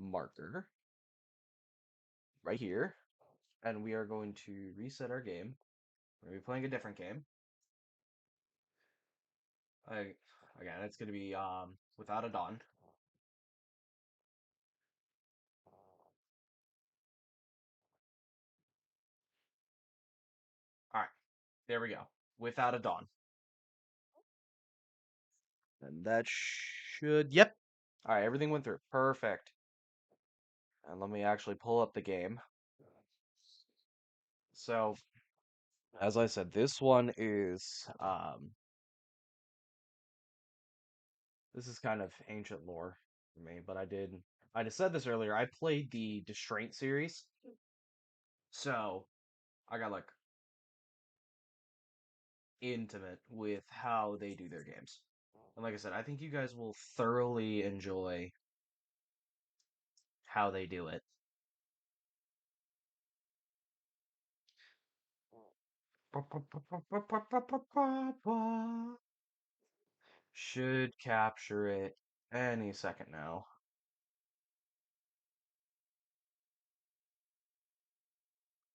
marker right here, and we are going to reset our game. We're gonna be playing a different game. I, Again, it's gonna be without a dawn. All right, there we go. Without a dawn, and that should. Yep. All right, everything went through. Perfect. And let me actually pull up the game. So, as I said, this one is this is kind of ancient lore for me, but I just said this earlier. I played the Distraint series, so I got like intimate with how they do their games. And like I said, I think you guys will thoroughly enjoy how they do it. Should capture it any second now.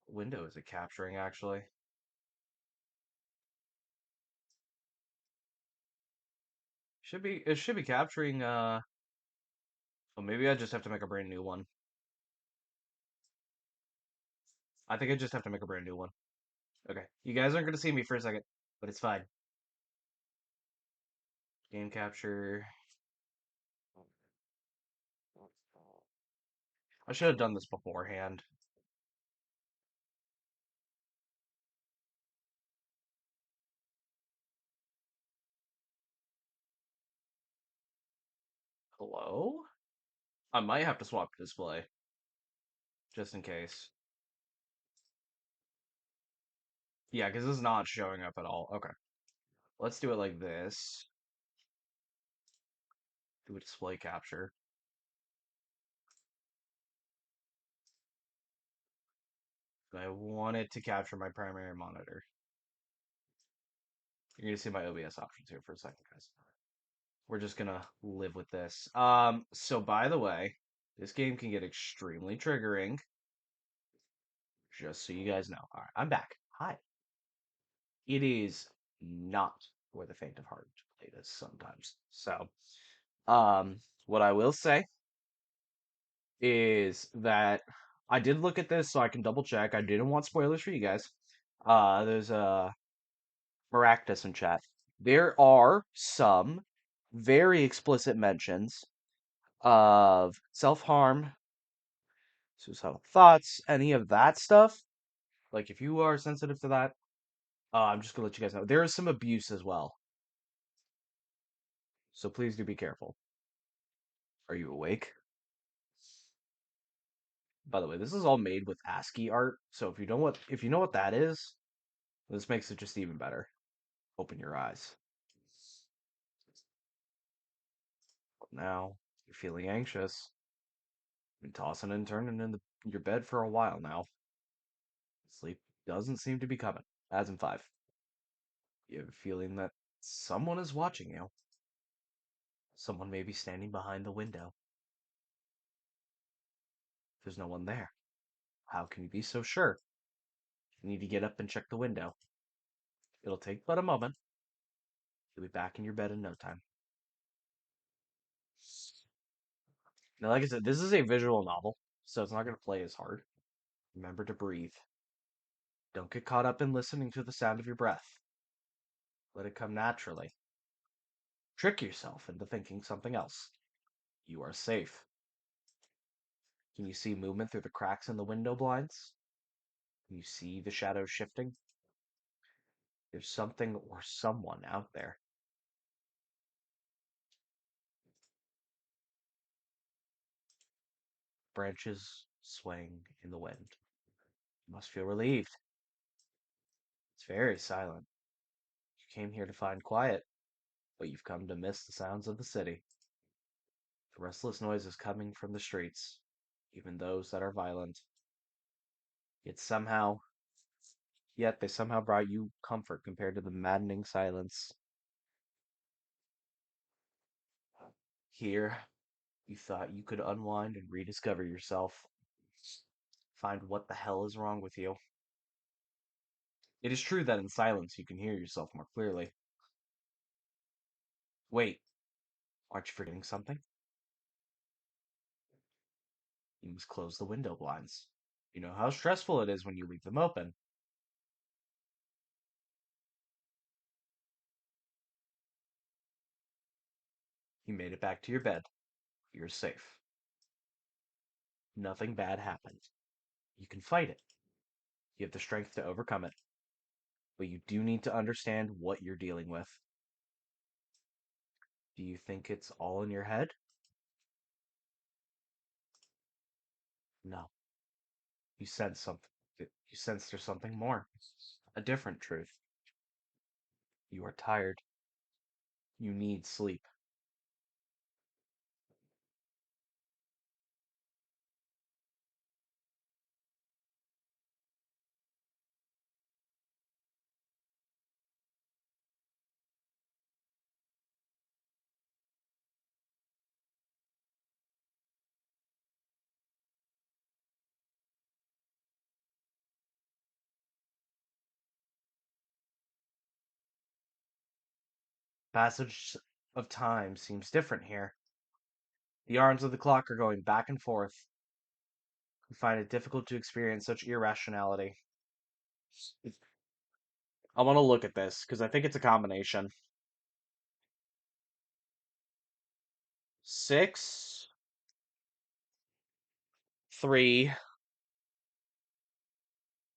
Window is it capturing actually? It should be capturing well maybe I just have to make a brand new one. I think I just have to make a brand new one. Okay. You guys aren't gonna see me for a second, but it's fine. Game capture. I should have done this beforehand. Hello? I might have to swap display, just in case. Yeah, because this is not showing up at all. Okay. Let's do it like this. Do a display capture. I want it to capture my primary monitor. You're gonna see my OBS options here for a second, guys. We're just gonna live with this. So by the way, this game can get extremely triggering, just so you guys know. All right, I'm back. Hi. It is not for the faint of heart to play this sometimes. So, what I will say is that I did look at this so I can double check. I didn't want spoilers for you guys. There's a Maractus in chat. There are some very explicit mentions of self-harm, suicidal thoughts, any of that stuff. Like if you are sensitive to that, I'm just gonna let you guys know there is some abuse as well. So please do be careful. Are you awake? By the way, this is all made with ASCII art, so if you know what that is, this makes it just even better. Open your eyes. Now, you're feeling anxious. You've been tossing and turning in your bed for a while now. Sleep doesn't seem to be coming. As in 5. You have a feeling that someone is watching you. Someone may be standing behind the window. There's no one there. How can you be so sure? You need to get up and check the window. It'll take but a moment. You'll be back in your bed in no time. Now, like I said, this is a visual novel, so it's not going to play as hard. Remember to breathe. Don't get caught up in listening to the sound of your breath. Let it come naturally. Trick yourself into thinking something else. You are safe. Can you see movement through the cracks in the window blinds? Can you see the shadows shifting? There's something or someone out there. Branches swaying in the wind. You must feel relieved. It's very silent. You came here to find quiet, but you've come to miss the sounds of the city. The restless noise is coming from the streets, even those that are violent. Yet somehow, Yet they somehow brought you comfort compared to the maddening silence. Here, You thought you could unwind and rediscover yourself, find what the hell is wrong with you. It is true that in silence you can hear yourself more clearly. Wait, aren't you forgetting something? You must close the window blinds. You know how stressful it is when you leave them open. You made it back to your bed. You're safe. Nothing bad happened. You can fight it. You have the strength to overcome it. But you do need to understand what you're dealing with. Do you think it's all in your head? No. You sense something. You sense there's something more. A different truth. You are tired. You need sleep. Passage of time seems different here. The arms of the clock are going back and forth. You find it difficult to experience such irrationality. I want to look at this because I think it's a combination. 6, 3,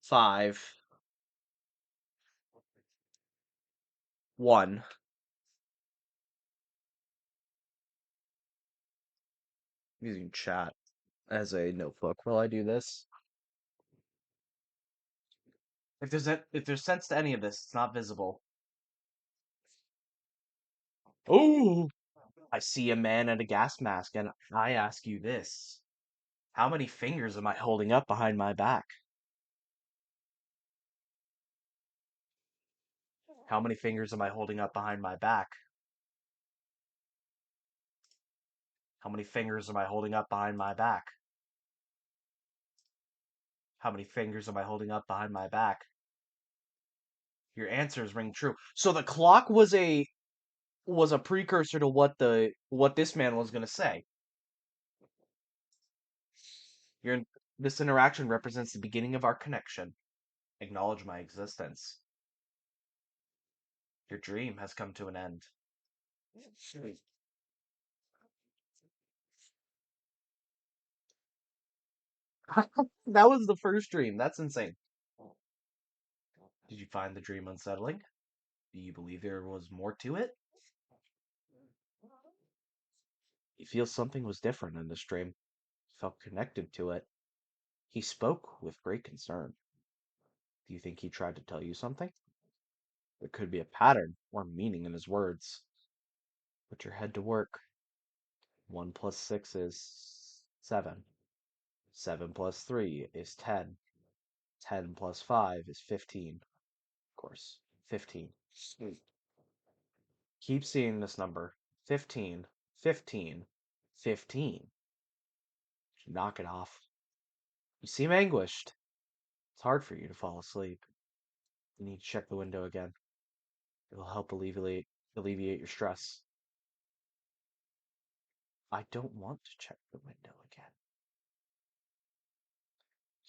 5, 1. I'm using chat as a notebook while I do this. If there's sense to any of this, it's not visible. Oh, I see a man in a gas mask, and I ask you this. How many fingers am I holding up behind my back? How many fingers am I holding up behind my back? How many fingers am I holding up behind my back? How many fingers am I holding up behind my back? Your answers ring true. So the clock was a precursor to what this man was going to say. Your This interaction represents the beginning of our connection. Acknowledge my existence. Your dream has come to an end. That was the first dream. That's insane. Did you find the dream unsettling? Do you believe there was more to it? You feel something was different in this dream. You felt connected to it. He spoke with great concern. Do you think he tried to tell you something? There could be a pattern or meaning in his words. Put your head to work. 1 plus 6 is 7. 7 plus 3 is 10. 10 plus 5 is 15. Of course, 15. Keep seeing this number. 15, 15, 15. Knock it off. You seem anguished. It's hard for you to fall asleep. You need to check the window again. It will help alleviate your stress. I don't want to check the window again.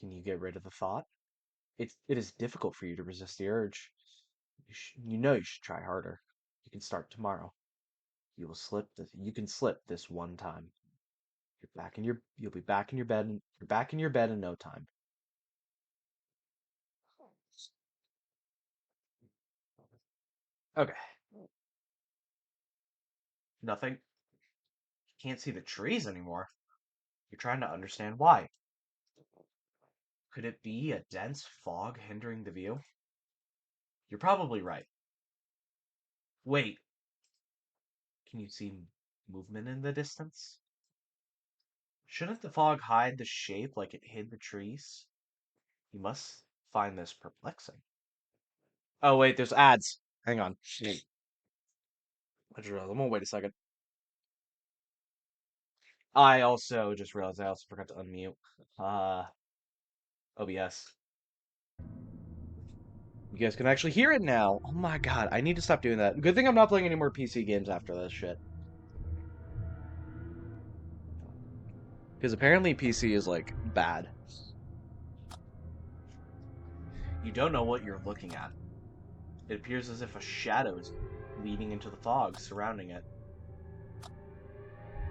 Can you get rid of the thought? It is difficult for you to resist the urge. You should try harder. You can start tomorrow. You can slip this one time. You'll be back in your bed. You're back in your bed in no time. Okay. Nothing. You can't see the trees anymore. You're trying to understand why. Could it be a dense fog hindering the view? You're probably right. Wait, can you see movement in the distance? Shouldn't the fog hide the shape like it hid the trees? You must find this perplexing. Oh, wait, there's ads. Hang on. I just realized. I'm gonna wait a second. I also just realized I also forgot to unmute. Uh, OBS. You guys can actually hear it now. Oh my god, I need to stop doing that. Good thing I'm not playing any more PC games after this shit. Because apparently PC is, like, bad. You don't know what you're looking at. It appears as if a shadow is leading into the fog surrounding it.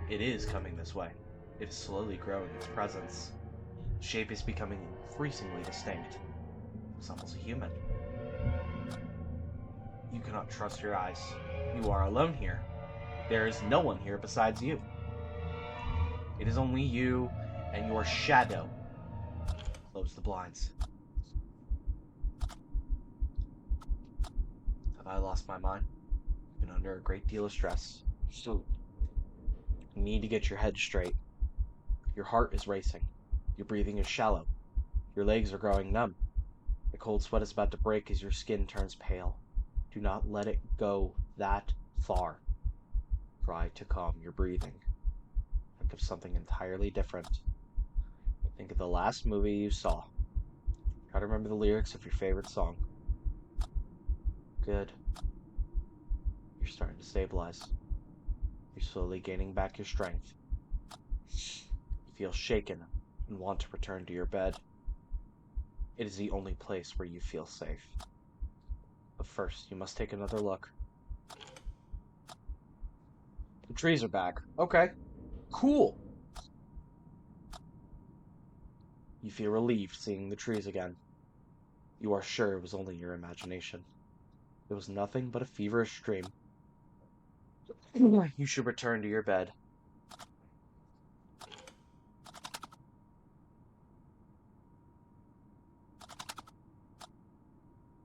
It is coming this way. It is slowly growing its presence. The shape is becoming increasingly distinct. It's almost a human. You cannot trust your eyes. You are alone here. There is no one here besides you. It is only you and your shadow. Close the blinds. Have I lost my mind? I've been under a great deal of stress. So, you need to get your head straight. Your heart is racing. Your breathing is shallow. Your legs are growing numb. The cold sweat is about to break as your skin turns pale. Do not let it go that far. Try to calm your breathing. Think of something entirely different. Think of the last movie you saw. Try to remember the lyrics of your favorite song. Good. You're starting to stabilize. You're slowly gaining back your strength. You feel shaken and want to return to your bed. It is the only place where you feel safe. But first, you must take another look. The trees are back. Okay. Cool. You feel relieved seeing the trees again. You are sure it was only your imagination. It was nothing but a feverish dream. You should return to your bed.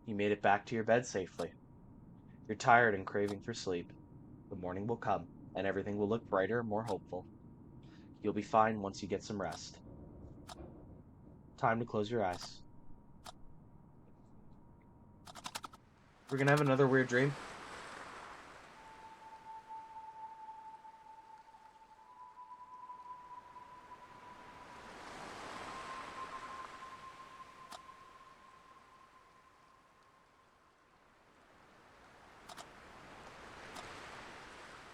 You made it back to your bed safely. You're tired and craving for sleep. The morning will come, and everything will look brighter and more hopeful. You'll be fine once you get some rest. Time to close your eyes. We're gonna have another weird dream.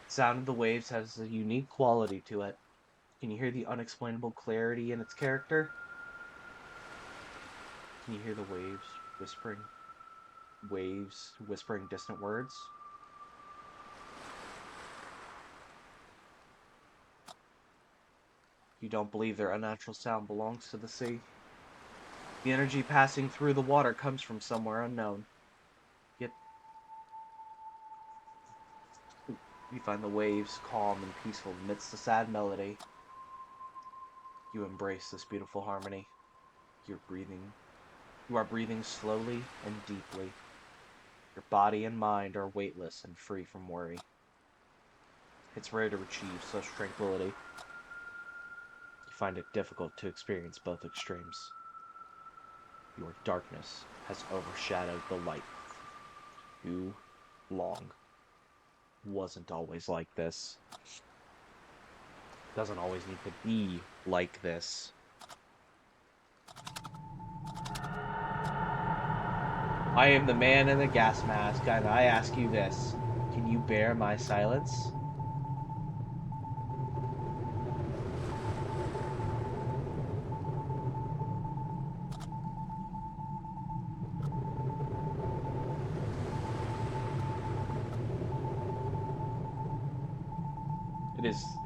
Sound of the waves has a unique quality to it. Can you hear the unexplainable clarity in its character? Can you hear the whispering waves whispering distant words? You don't believe their unnatural sound belongs to the sea. The energy passing through the water comes from somewhere unknown. Yet you find the waves calm and peaceful amidst the sad melody. You embrace this beautiful harmony. You are breathing slowly and deeply. Your body and mind are weightless and free from worry. It's rare to achieve such tranquility. You find it difficult to experience both extremes. Your darkness has overshadowed the light too long. Wasn't always like this. Doesn't always need to be like this. I am the man in the gas mask, and I ask you this. Can you bear my silence?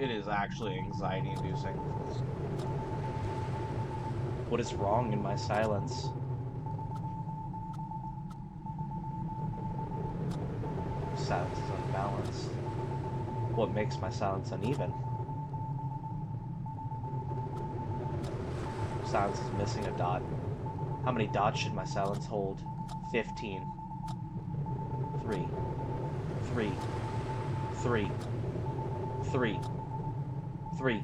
It is actually anxiety inducing. What is wrong in my silence? Silence is unbalanced. What makes my silence uneven? Silence is missing a dot. How many dots should my silence hold? 15. 3. 3. 3. 3. 3.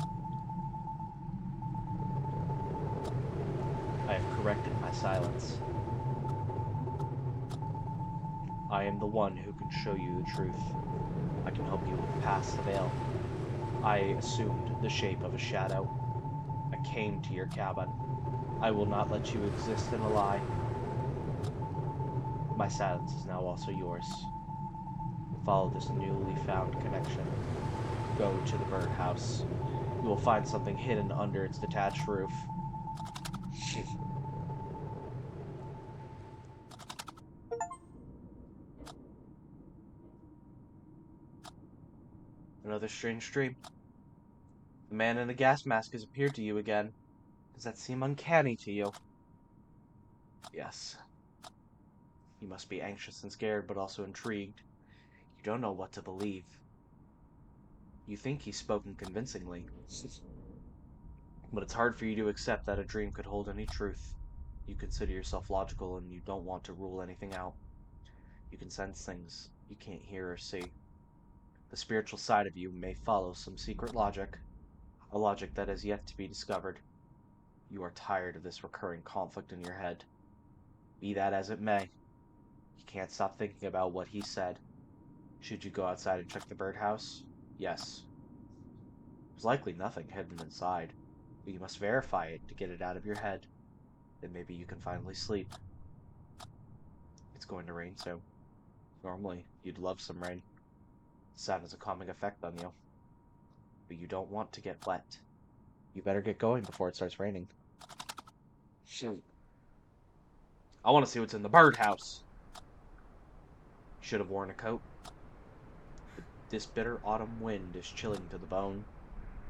I have corrected my silence. I am the one who can show you the truth. I can help you look past the veil. I assumed the shape of a shadow. I came to your cabin. I will not let you exist in a lie. My silence is now also yours. Follow this newly found connection. Go to the birdhouse. You will find something hidden under its detached roof. Another strange dream. The man in the gas mask has appeared to you again. Does that seem uncanny to you? Yes. You must be anxious and scared, but also intrigued. You don't know what to believe. You think he's spoken convincingly, but it's hard for you to accept that a dream could hold any truth. You consider yourself logical and you don't want to rule anything out. You can sense things you can't hear or see. The spiritual side of you may follow some secret logic, a logic that has yet to be discovered. You are tired of this recurring conflict in your head. Be that as it may, you can't stop thinking about what he said. Should you go outside and check the birdhouse? Yes. There's likely nothing hidden inside, but you must verify it to get it out of your head. Then maybe you can finally sleep. It's going to rain soon. Normally, you'd love some rain. The sound has a calming effect on you. But you don't want to get wet. You better get going before it starts raining. Shoot. I want to see what's in the birdhouse. Should have worn a coat. This bitter autumn wind is chilling to the bone,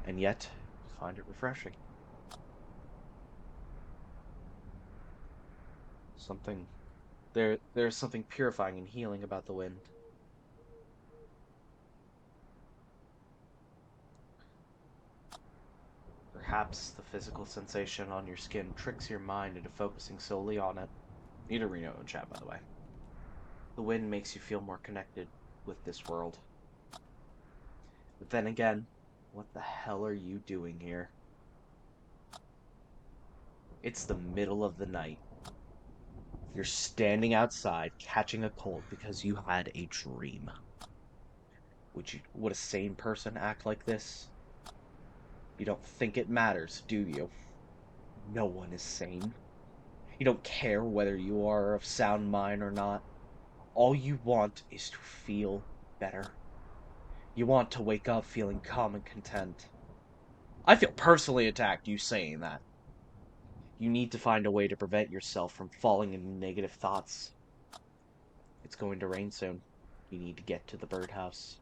and yet you find it refreshing. Something there's something purifying and healing about the wind. Perhaps the physical sensation on your skin tricks your mind into focusing solely on it. Need a Reno in chat, by the way. The wind makes you feel more connected with this world. But then again, what the hell are you doing here? It's the middle of the night. You're standing outside catching a cold because you had a dream. Would a sane person act like this? You don't think it matters, do you? No one is sane. You don't care whether you are of sound mind or not. All you want is to feel better. You want to wake up feeling calm and content. I feel personally attacked you saying that. You need to find a way to prevent yourself from falling into negative thoughts. It's going to rain soon. You need to get to the birdhouse.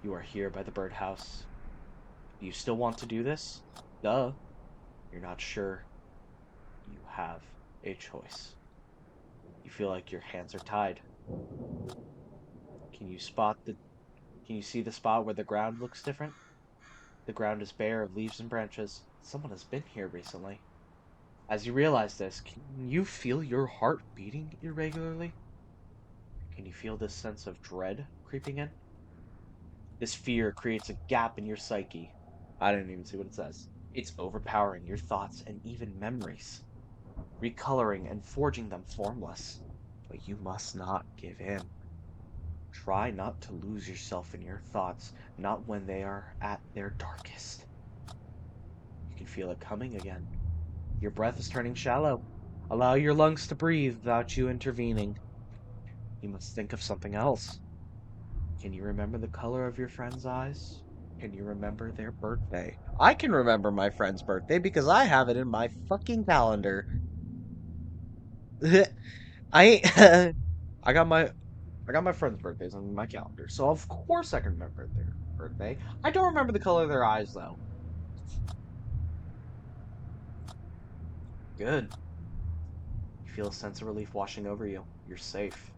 You are here by the birdhouse. You still want to do this? Duh. You're not sure. You have a choice. You feel like your hands are tied. Can you see the spot where the ground looks different? The ground is bare of leaves and branches. Someone has been here recently. As you realize this, can you feel your heart beating irregularly? Can you feel this sense of dread creeping in? This fear creates a gap in your psyche. I didn't even see what it says. It's overpowering your thoughts and even memories, recoloring and forging them formless. But you must not give in. Try not to lose yourself in your thoughts, not when they are at their darkest. You can feel it coming again. Your breath is turning shallow. Allow your lungs to breathe without you intervening. You must think of something else. Can you remember the color of your friend's eyes? Can you remember their birthday? I can remember my friend's birthday because I have it in my fucking calendar. I I got my I got my friends' birthdays on my calendar, so of course I can remember their birthday. I don't remember the color of their eyes though. Good. You feel a sense of relief washing over you. You're safe.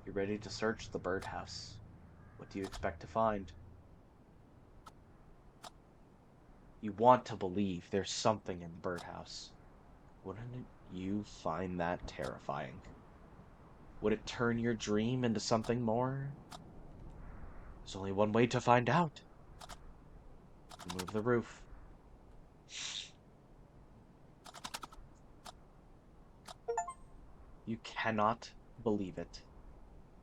You're ready to search the birdhouse. What do you expect to find? You want to believe there's something in the birdhouse. Wouldn't you find that terrifying? Would it turn your dream into something more? There's only one way to find out. Remove the roof. You cannot believe it.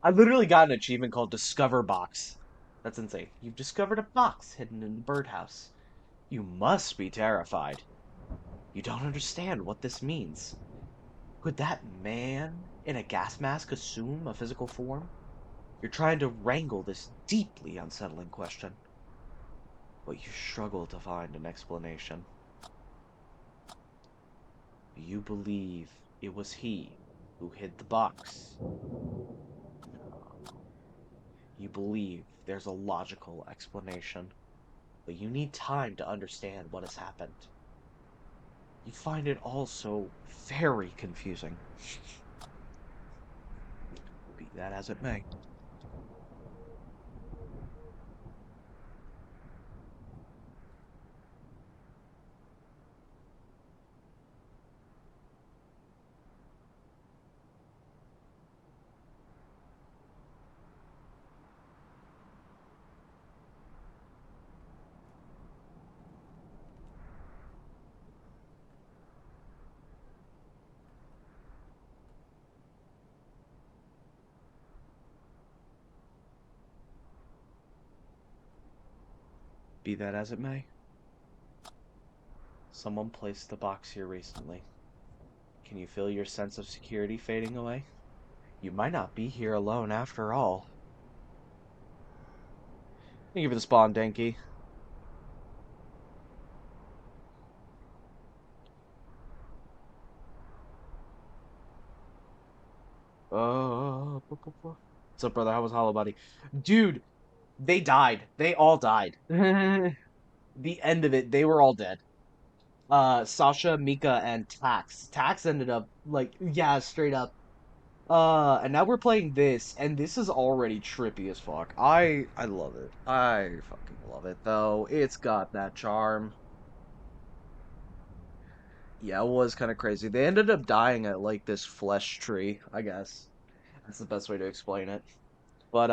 I literally got an achievement called Discover Box. That's insane. You've discovered a box hidden in the birdhouse. You must be terrified. You don't understand what this means. Could that man in a gas mask assume a physical form? You're trying to wrangle this deeply unsettling question, but you struggle to find an explanation. You believe it was he who hid the box. You believe there's a logical explanation, but you need time to understand what has happened. You find it all so very confusing. Be that as it may. Be that as it may. Someone placed the box here recently. Can you feel your sense of security fading away? You might not be here alone after all. Thank you for the spawn, Denki. What's up, brother? How was Hollow Buddy? Dude, they died. They all died. The end of it, they were all dead. Sasha, Mika, and Tax. Tax ended up like, yeah, straight up. And now we're playing this, and this is already trippy as fuck. I love it. I fucking love it though. It's got that charm. Yeah, it was kind of crazy. They ended up dying at like this flesh tree, I guess. That's the best way to explain it. But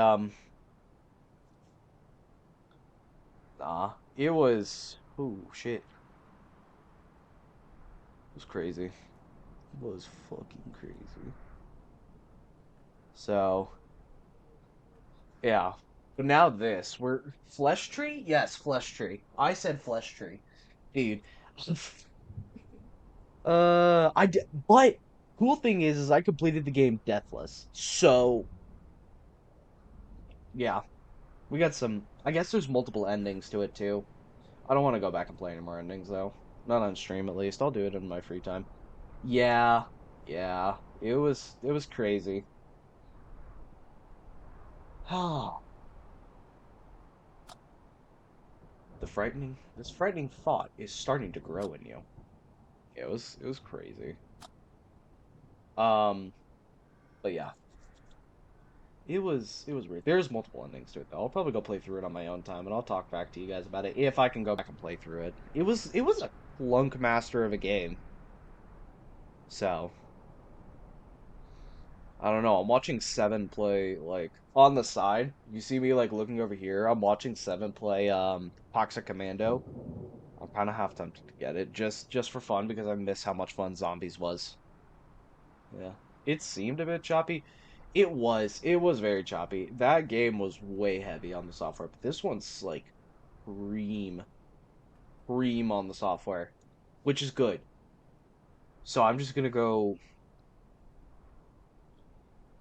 nah, it was oh shit. It was crazy. It was fucking crazy. So, yeah. But now this, we're flesh tree? Yes, flesh tree. I said flesh tree. Dude. But cool thing is I completed the game deathless. So, yeah, we got some. I guess there's multiple endings to it too. I don't want to go back and play any more endings though. Not on stream at least. I'll do it in my free time. Yeah, yeah. It was crazy. This frightening thought is starting to grow in you. Yeah, it was crazy. Um, but yeah, it was weird. There's multiple endings to it though. I'll probably go play through it on my own time, and I'll talk back to you guys about it if I can go back and play through it. It was a clunk master of a game. So I don't know. I'm watching Seven play like on the side. You see me like looking over here. I'm watching Seven play Toxic Commando. I'm kind of half tempted to get it just for fun because I miss how much fun Zombies was. Yeah. It seemed a bit choppy. It was very choppy. That game was way heavy on the software, but this one's like cream, cream on the software, which is good. So I'm just gonna go.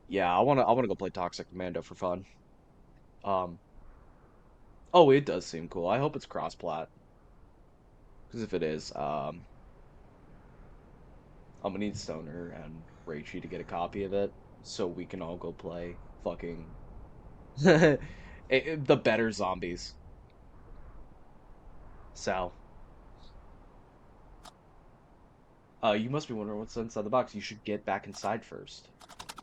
Yeah, I wanna go play Toxic Commando for fun. Um, oh, it does seem cool. I hope it's cross-plat, because if it is, I'm gonna need Stoner and Raichi to get a copy of it so we can all go play fucking the better zombies. So, you must be wondering what's inside the box. You should get back inside first.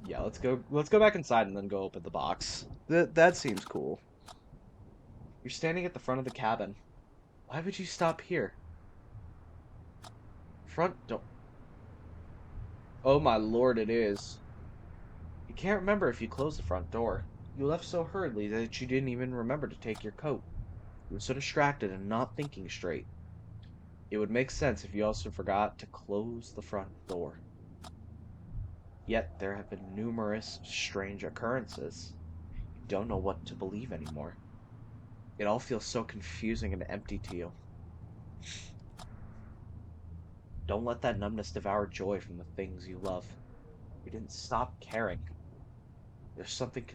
Yeah, let's go back inside and then go open the box. That seems cool. You're standing at the front of the cabin. Why would you stop here? Front door. Oh my lord, it is. You can't remember if you closed the front door. You left so hurriedly that you didn't even remember to take your coat. You were so distracted and not thinking straight. It would make sense if you also forgot to close the front door. Yet there have been numerous strange occurrences. You don't know what to believe anymore. It all feels so confusing and empty to you. Don't let that numbness devour joy from the things you love. You didn't stop caring. There's something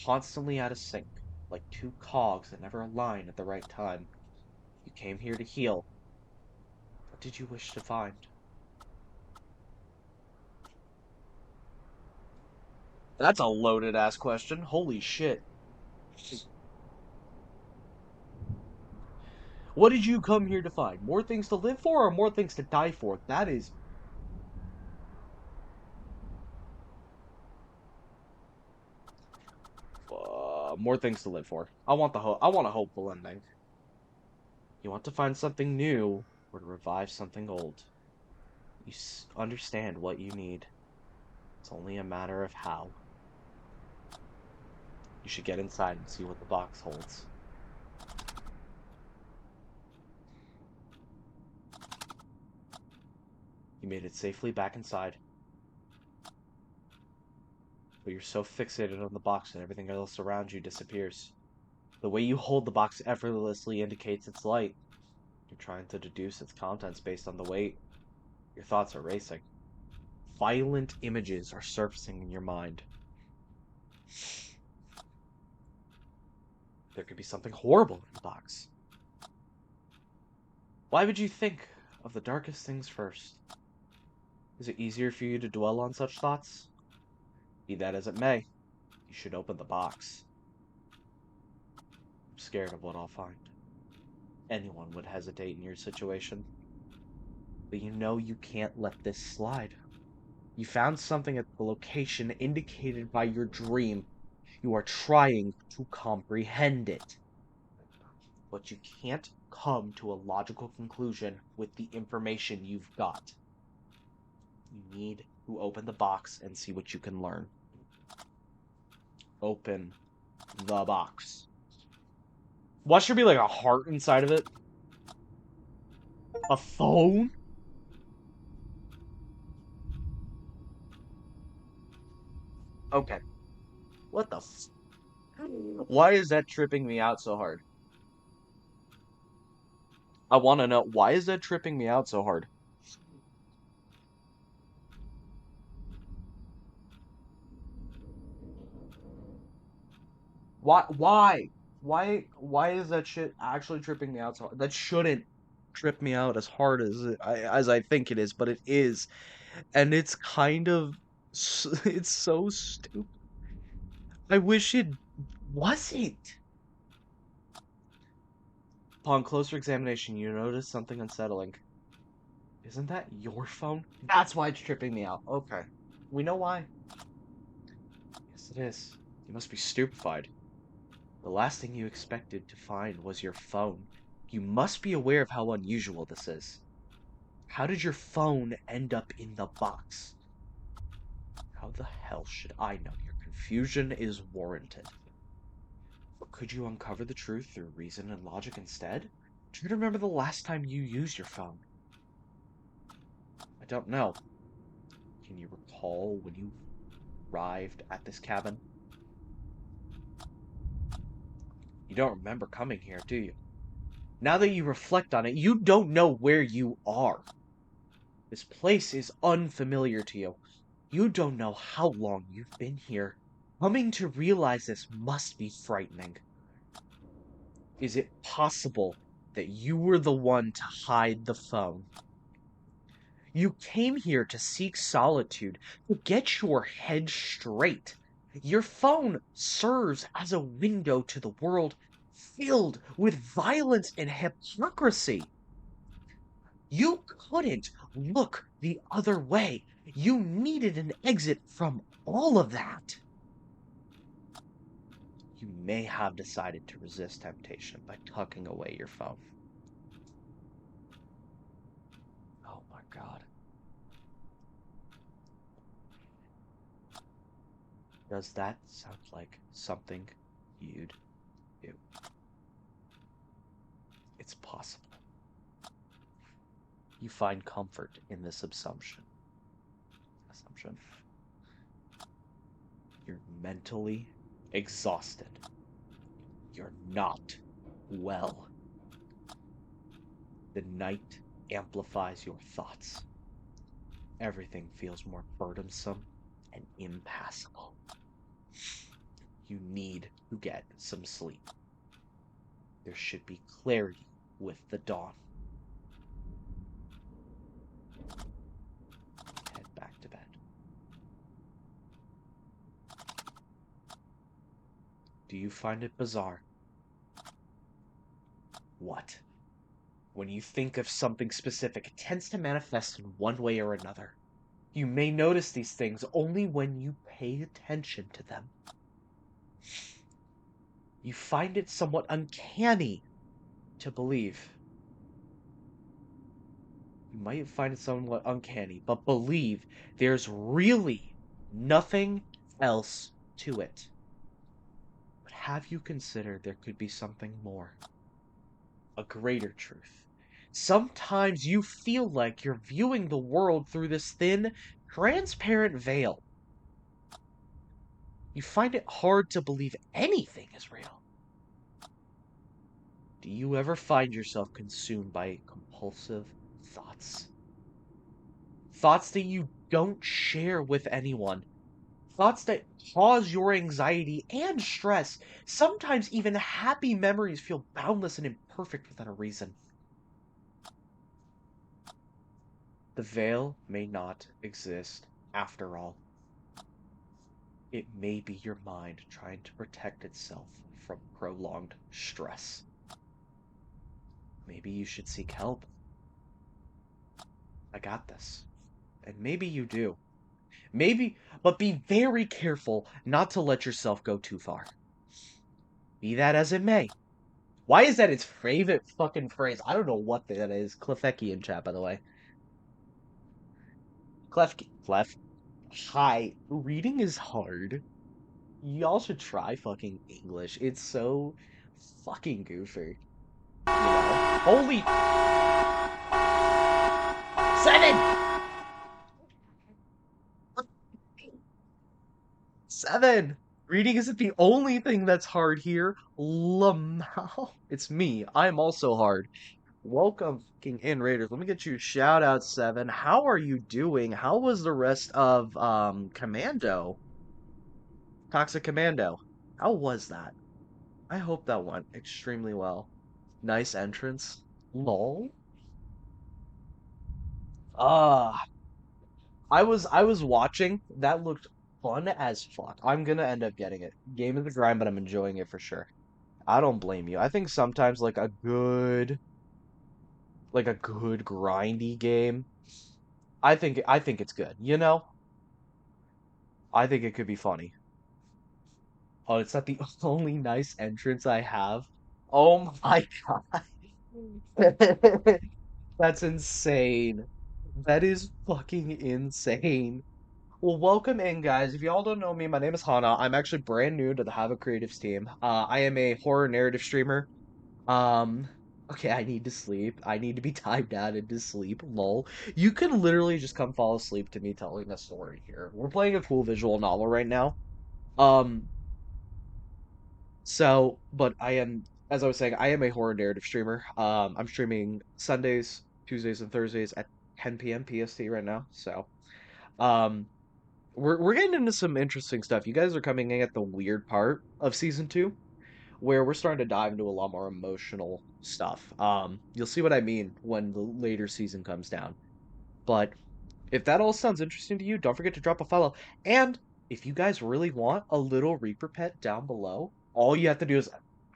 constantly out of sync, like two cogs that never align at the right time. You came here to heal. What did you wish to find? That's a loaded ass question. Holy shit. What did you come here to find? More things to live for or more things to die for? That is more things to live for. I want a hopeful ending. You want to find something new or to revive something old. You understand what you need. It's only a matter of how. You should get inside and see what the box holds. You made it safely back inside, but you're so fixated on the box that everything else around you disappears. The way you hold the box effortlessly indicates its light. You're trying to deduce its contents based on the weight. Your thoughts are racing. Violent images are surfacing in your mind. There could be something horrible in the box. Why would you think of the darkest things first? Is it easier for you to dwell on such thoughts? Be that as it may, you should open the box. I'm scared of what I'll find. Anyone would hesitate in your situation. But you know you can't let this slide. You found something at the location indicated by your dream. You are trying to comprehend it. But you can't come to a logical conclusion with the information you've got. You need to open the box and see what you can learn. Open the box. Watch there be like a heart inside of it. A phone? Okay. What the f- Why is that tripping me out so hard? I want to know, why is that tripping me out so hard? Why? Why is that shit actually tripping me out so hard? That shouldn't trip me out as hard as as I think it is, but it is. And it's kind of it's so stupid. I wish it wasn't. Upon closer examination, you notice something unsettling. Isn't that your phone? That's why it's tripping me out. Okay. We know why. Yes, it is. You must be stupefied. The last thing you expected to find was your phone. You must be aware of how unusual this is. How did your phone end up in the box? How the hell should I know? Your confusion is warranted. But could you uncover the truth through reason and logic instead? Try to remember the last time you used your phone. I don't know. Can you recall when you arrived at this cabin? You don't remember coming here, do you? Now that you reflect on it, you don't know where you are. This place is unfamiliar to you. You don't know how long you've been here. Coming to realize this must be frightening. Is it possible that you were the one to hide the phone? You came here to seek solitude, to get your head straight. Your phone serves as a window to the world filled with violence and hypocrisy. You couldn't look the other way. You needed an exit from all of that. You may have decided to resist temptation by tucking away your phone. Oh my god. Does that sound like something you'd do? It's possible. You find comfort in this assumption. You're mentally exhausted. You're not well. The night amplifies your thoughts. Everything feels more burdensome and impassable. You need to get some sleep. There should be clarity with the dawn. Head back to bed. Do you find it bizarre? What? When you think of something specific, it tends to manifest in one way or another. You may notice these things only when you pay attention to them. You find it somewhat uncanny to believe. You might find it somewhat uncanny, but believe there's really nothing else to it. But have you considered there could be something more? A greater truth. Sometimes you feel like you're viewing the world through this thin, transparent veil. You find it hard to believe anything is real. Do you ever find yourself consumed by compulsive thoughts? Thoughts that you don't share with anyone. Thoughts that cause your anxiety and stress. Sometimes even happy memories feel boundless and imperfect without a reason. The veil may not exist after all. It may be your mind trying to protect itself from prolonged stress. Maybe you should seek help. I got this. And maybe you do. Maybe, but be very careful not to let yourself go too far. Be that as it may. Why is that its favorite fucking phrase? I don't know what that is. Clefecki in chat, by the way. Clef. Hi. Reading is hard. Y'all should try fucking English. It's so fucking goofy. You know? Holy 7! 7! Reading isn't the only thing that's hard here. Lamau. It's me. I'm also hard. Welcome, fucking in Raiders. Let me get you a shout out, 7. How are you doing? How was the rest of Commando? Toxic Commando. How was that? I hope that went extremely well. Nice entrance. Lol. Ah, I was watching. That looked fun as fuck. I'm gonna end up getting it. Game of the grind, but I'm enjoying it for sure. I don't blame you. I think sometimes like a good grindy game. I think it's good. You know? I think it could be funny. Oh, it's not the only nice entrance I have. Oh my God. That's insane. That is fucking insane. Well, welcome in, guys. If y'all don't know me, my name is Hana. I'm actually brand new to the Hava Creatives team. I am a horror narrative streamer. Um, okay, I need to sleep. I need to be timed down into sleep. Lol. You can literally just come fall asleep to me telling a story here. We're playing a cool visual novel right now. Um, but I am, as I was saying, I am a horror narrative streamer. I'm streaming Sundays, Tuesdays, and Thursdays at 10 p.m. PST right now. So, um, we're getting into some interesting stuff. You guys are coming in at the weird part of season 2, where we're starting to dive into a lot more emotional stuff. You'll see what I mean when the later season comes down. But if that all sounds interesting to you, don't forget to drop a follow. And if you guys really want a little Reaper pet down below, all you have to do is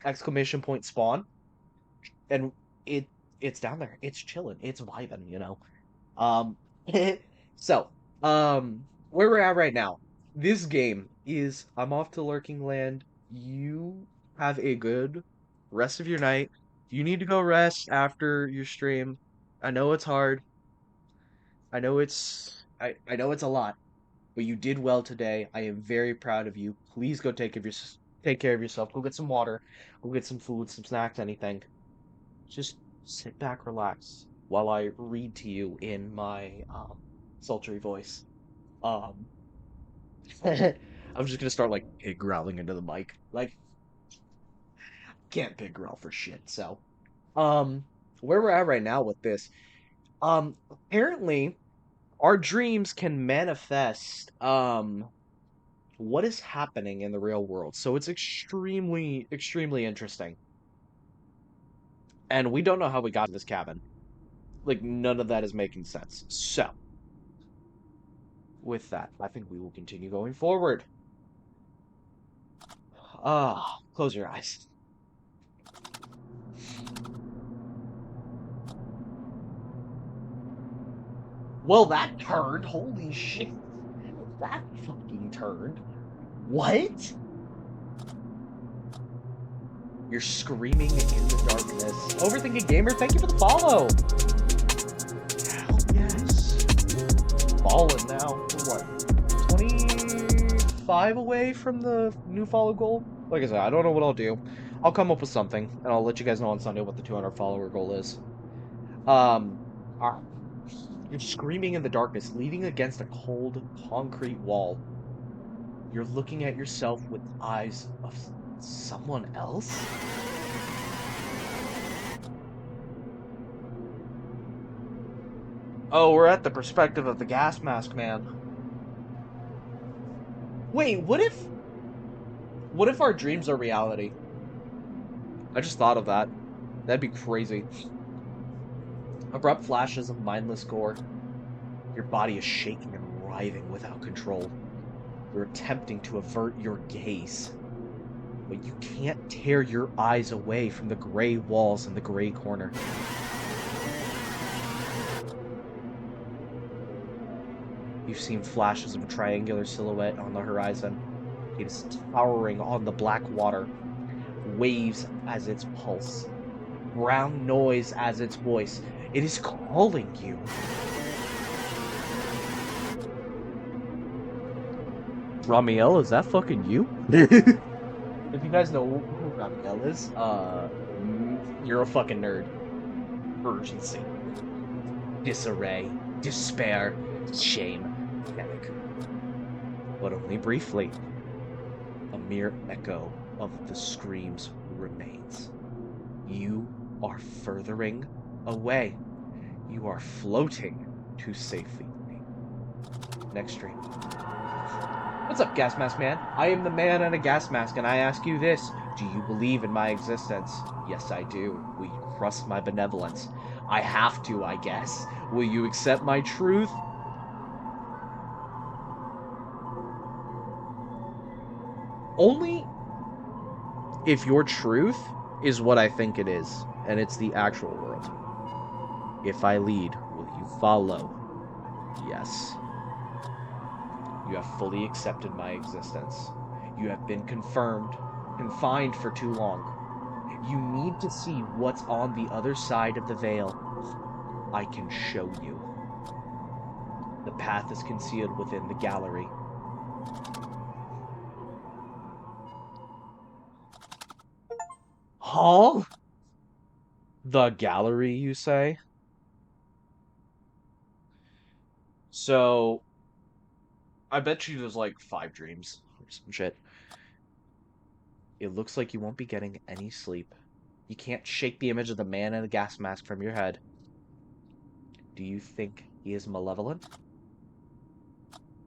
exclamation point spawn, and it it's down there. It's chilling. It's vibing, you know. Um, so, where we're at right now, this game is I'm off to Lurking Land. You have a good rest of your night. You need to go rest after your stream. I know it's hard. I know it's a lot, but you did well today. I am very proud of you. Please go take care of yourself. Go get some water. Go get some food, some snacks, anything. Just sit back, relax while I read to you in my sultry voice. Um, I'm just gonna start like pig growling into the mic. Like, can't pig growl for shit. So, um, where we're at right now with this, apparently our dreams can manifest what is happening in the real world. So it's extremely, extremely interesting. And we don't know how we got to this cabin. Like, none of that is making sense. So, with that, I think we will continue going forward. Close your eyes. Well, that turned. Holy shit. That fucking turned. What? You're screaming in the darkness. Overthinking Gamer, thank you for the follow. Hell yes. Falling now. We're what? 25 away from the new follow goal? Like I said, I don't know what I'll do. I'll come up with something, and I'll let you guys know on Sunday what the 200 follower goal is. Um, ah, you're screaming in the darkness, leaning against a cold concrete wall. You're looking at yourself with eyes of someone else? Oh, we're at the perspective of the gas mask man. Wait, what if our dreams are reality? I just thought of that. That'd be crazy. Abrupt flashes of mindless gore. Your body is shaking and writhing without control. You're attempting to avert your gaze, but you can't tear your eyes away from the gray walls in the gray corner. You've seen flashes of a triangular silhouette on the horizon. It is towering on the black water, waves as its pulse, brown noise as its voice. It is calling you. Ramiel, is that fucking you? If you guys know who Ramiel is, you're a fucking nerd. Urgency, disarray, despair, shame, panic. But only briefly. A mere echo of the screams remains. You are furthering away. You are floating to safety. Next stream. What's up, gas mask man? I am the man in a gas mask, and I ask you this. Do you believe in my existence? Yes, I do. Will you trust my benevolence? I have to, I guess. Will you accept my truth? Only if your truth is what I think it is, and it's the actual world. If I lead, will you follow? Yes. You have fully accepted my existence. You have been confined for too long. You need to see what's on the other side of the veil. I can show you. The path is concealed within the gallery. Huh? The gallery, you say? So, I bet you there's like 5 dreams or some shit. It looks like you won't be getting any sleep. You can't shake the image of the man in the gas mask from your head. Do you think he is malevolent?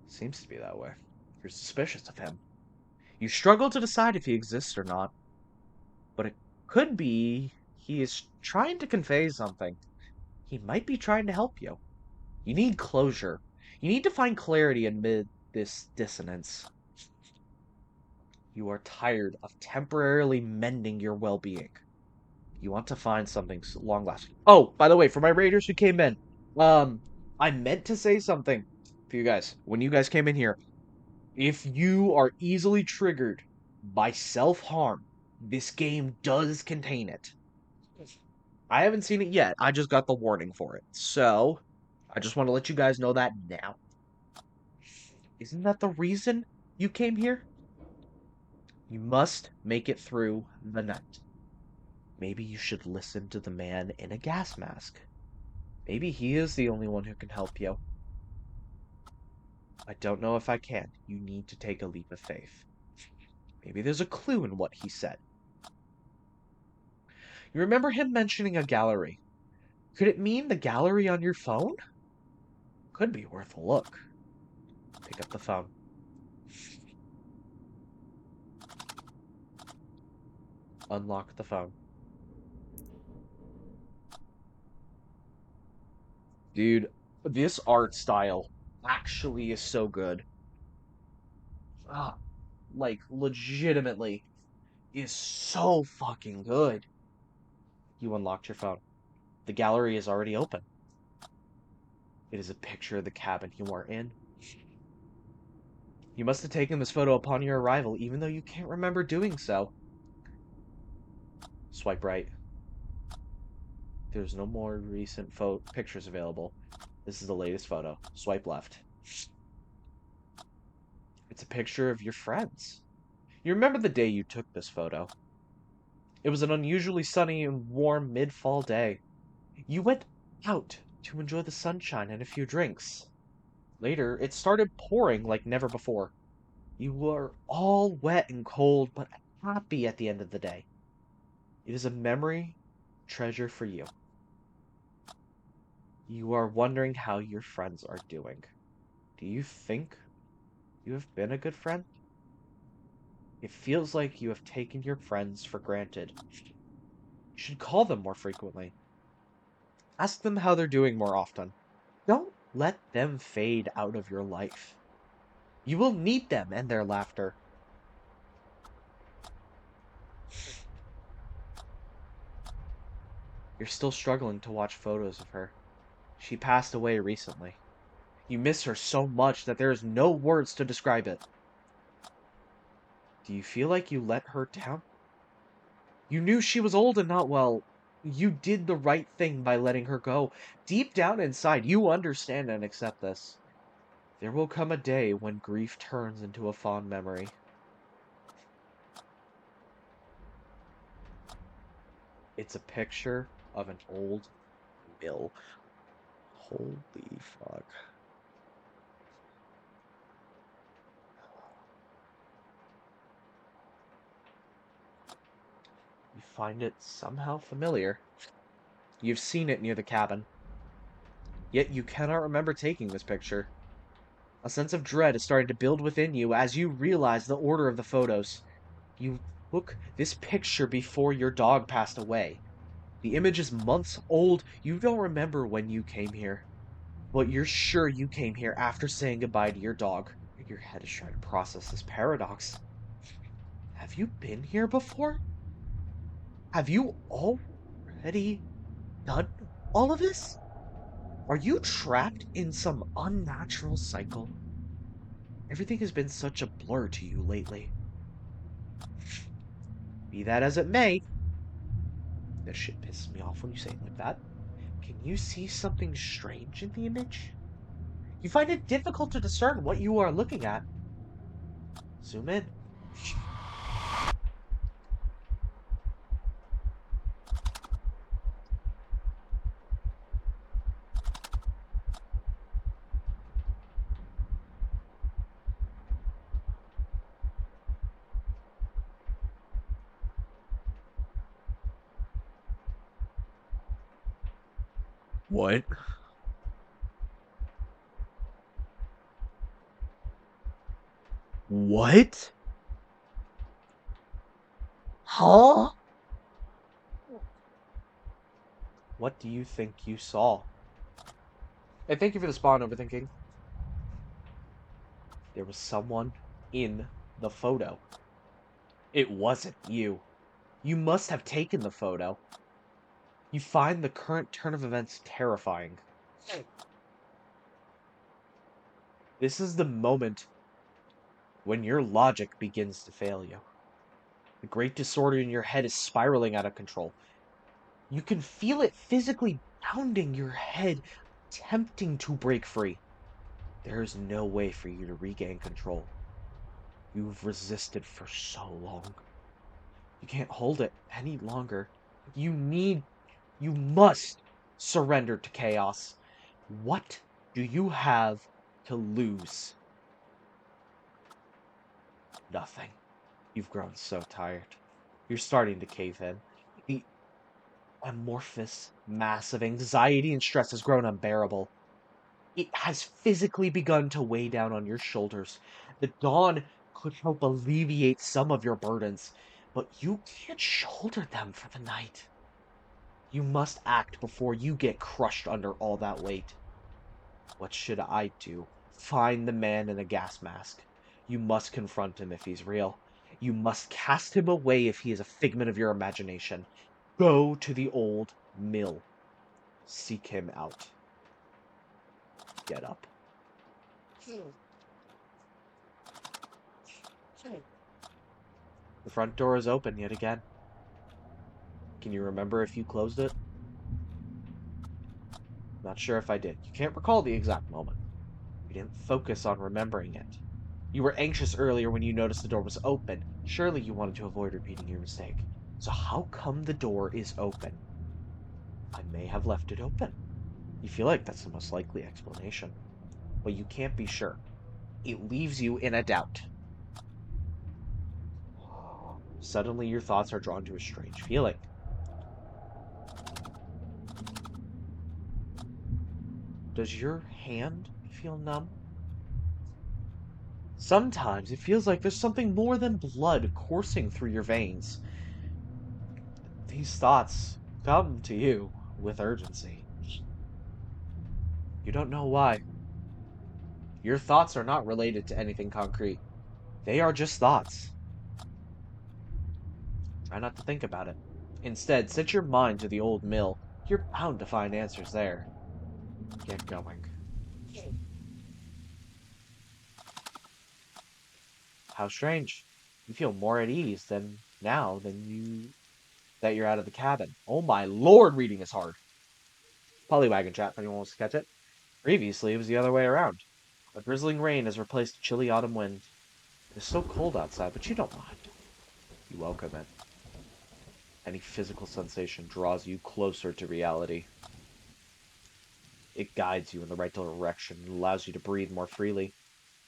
Seems to be that way. You're suspicious of him. You struggle to decide if he exists or not. But it could be he is trying to convey something. He might be trying to help you. You need closure. You need to find clarity amid this dissonance. You are tired of temporarily mending your well-being. You want to find something long-lasting. Oh, by the way, for my raiders who came in, I meant to say something for you guys when you guys came in here. If you are easily triggered by self-harm, this game does contain it. I haven't seen it yet. I just got the warning for it. So, I just want to let you guys know that now. Isn't that the reason you came here? You must make it through the night. Maybe you should listen to the man in a gas mask. Maybe he is the only one who can help you. I don't know if I can. You need to take a leap of faith. Maybe there's a clue in what he said. You remember him mentioning a gallery. Could it mean the gallery on your phone? Could be worth a look. Pick up the phone. Unlock the phone. Dude, this art style actually is so good. Ah, like, legitimately is so fucking good. You unlocked your phone. The gallery is already open. It is a picture of the cabin you are in. You must have taken this photo upon your arrival, even though you can't remember doing so. Swipe right. There's no more recent pictures available. This is the latest photo. Swipe left. It's a picture of your friends. You remember the day you took this photo. It was an unusually sunny and warm mid-fall day. You went out to enjoy the sunshine and a few drinks. Later, it started pouring like never before. You were all wet and cold, but happy at the end of the day. It is a memory treasure for you. You are wondering how your friends are doing. Do you think you have been a good friend? It feels like you have taken your friends for granted. You should call them more frequently. Ask them how they're doing more often. Don't let them fade out of your life. You will need them and their laughter. You're still struggling to watch photos of her. She passed away recently. You miss her so much that there is no words to describe it. Do you feel like you let her down? You knew she was old and not well. You did the right thing by letting her go. Deep down inside, you understand and accept this. There will come a day when grief turns into a fond memory. It's a picture of an old mill. Holy fuck. You find it somehow familiar. You've seen it near the cabin. Yet you cannot remember taking this picture. A sense of dread is starting to build within you as you realize the order of the photos. You took this picture before your dog passed away. The image is months old. You don't remember when you came here. But you're sure you came here after saying goodbye to your dog. Your head is trying to process this paradox. Have you been here before? Have you already done all of this? Are you trapped in some unnatural cycle? Everything has been such a blur to you lately. Be that as it may, that shit pisses me off when you say it like that. Can you see something strange in the image? You find it difficult to discern what you are looking at. Zoom in. What? What? Huh? What do you think you saw? And thank you for the spawn, overthinking. There was someone in the photo. It wasn't you. You must have taken the photo. You find the current turn of events terrifying. This is the moment when your logic begins to fail you. The great disorder in your head is spiraling out of control. You can feel it physically pounding your head, attempting to break free. There is no way for you to regain control. You've resisted for so long. You can't hold it any longer. You must surrender to chaos. What do you have to lose? Nothing. You've grown so tired. You're starting to cave in. The amorphous mass of anxiety and stress has grown unbearable. It has physically begun to weigh down on your shoulders. The dawn could help alleviate some of your burdens, but you can't shoulder them for the night. You must act before you get crushed under all that weight. What should I do? Find the man in the gas mask. You must confront him if he's real. You must cast him away if he is a figment of your imagination. Go to the old mill. Seek him out. Get up. The front door is open yet again. Can you remember if you closed it? Not sure if I did. You can't recall the exact moment. You didn't focus on remembering it. You were anxious earlier when you noticed the door was open. Surely you wanted to avoid repeating your mistake. So how come the door is open? I may have left it open. You feel like that's the most likely explanation. But you can't be sure. It leaves you in a doubt. Suddenly your thoughts are drawn to a strange feeling. Does your hand feel numb? Sometimes it feels like there's something more than blood coursing through your veins. These thoughts come to you with urgency. You don't know why. Your thoughts are not related to anything concrete. They are just thoughts. Try not to think about it. Instead, set your mind to the old mill. You're bound to find answers there. Get going. How strange. You feel more at ease than now than that you're out of the cabin. Oh my lord, reading is hard. Polywagon chat, if anyone wants to catch it. Previously, it was the other way around. A drizzling rain has replaced a chilly autumn wind. It's so cold outside, but you don't mind. You welcome it. Any physical sensation draws you closer to reality. It guides you in the right direction and allows you to breathe more freely.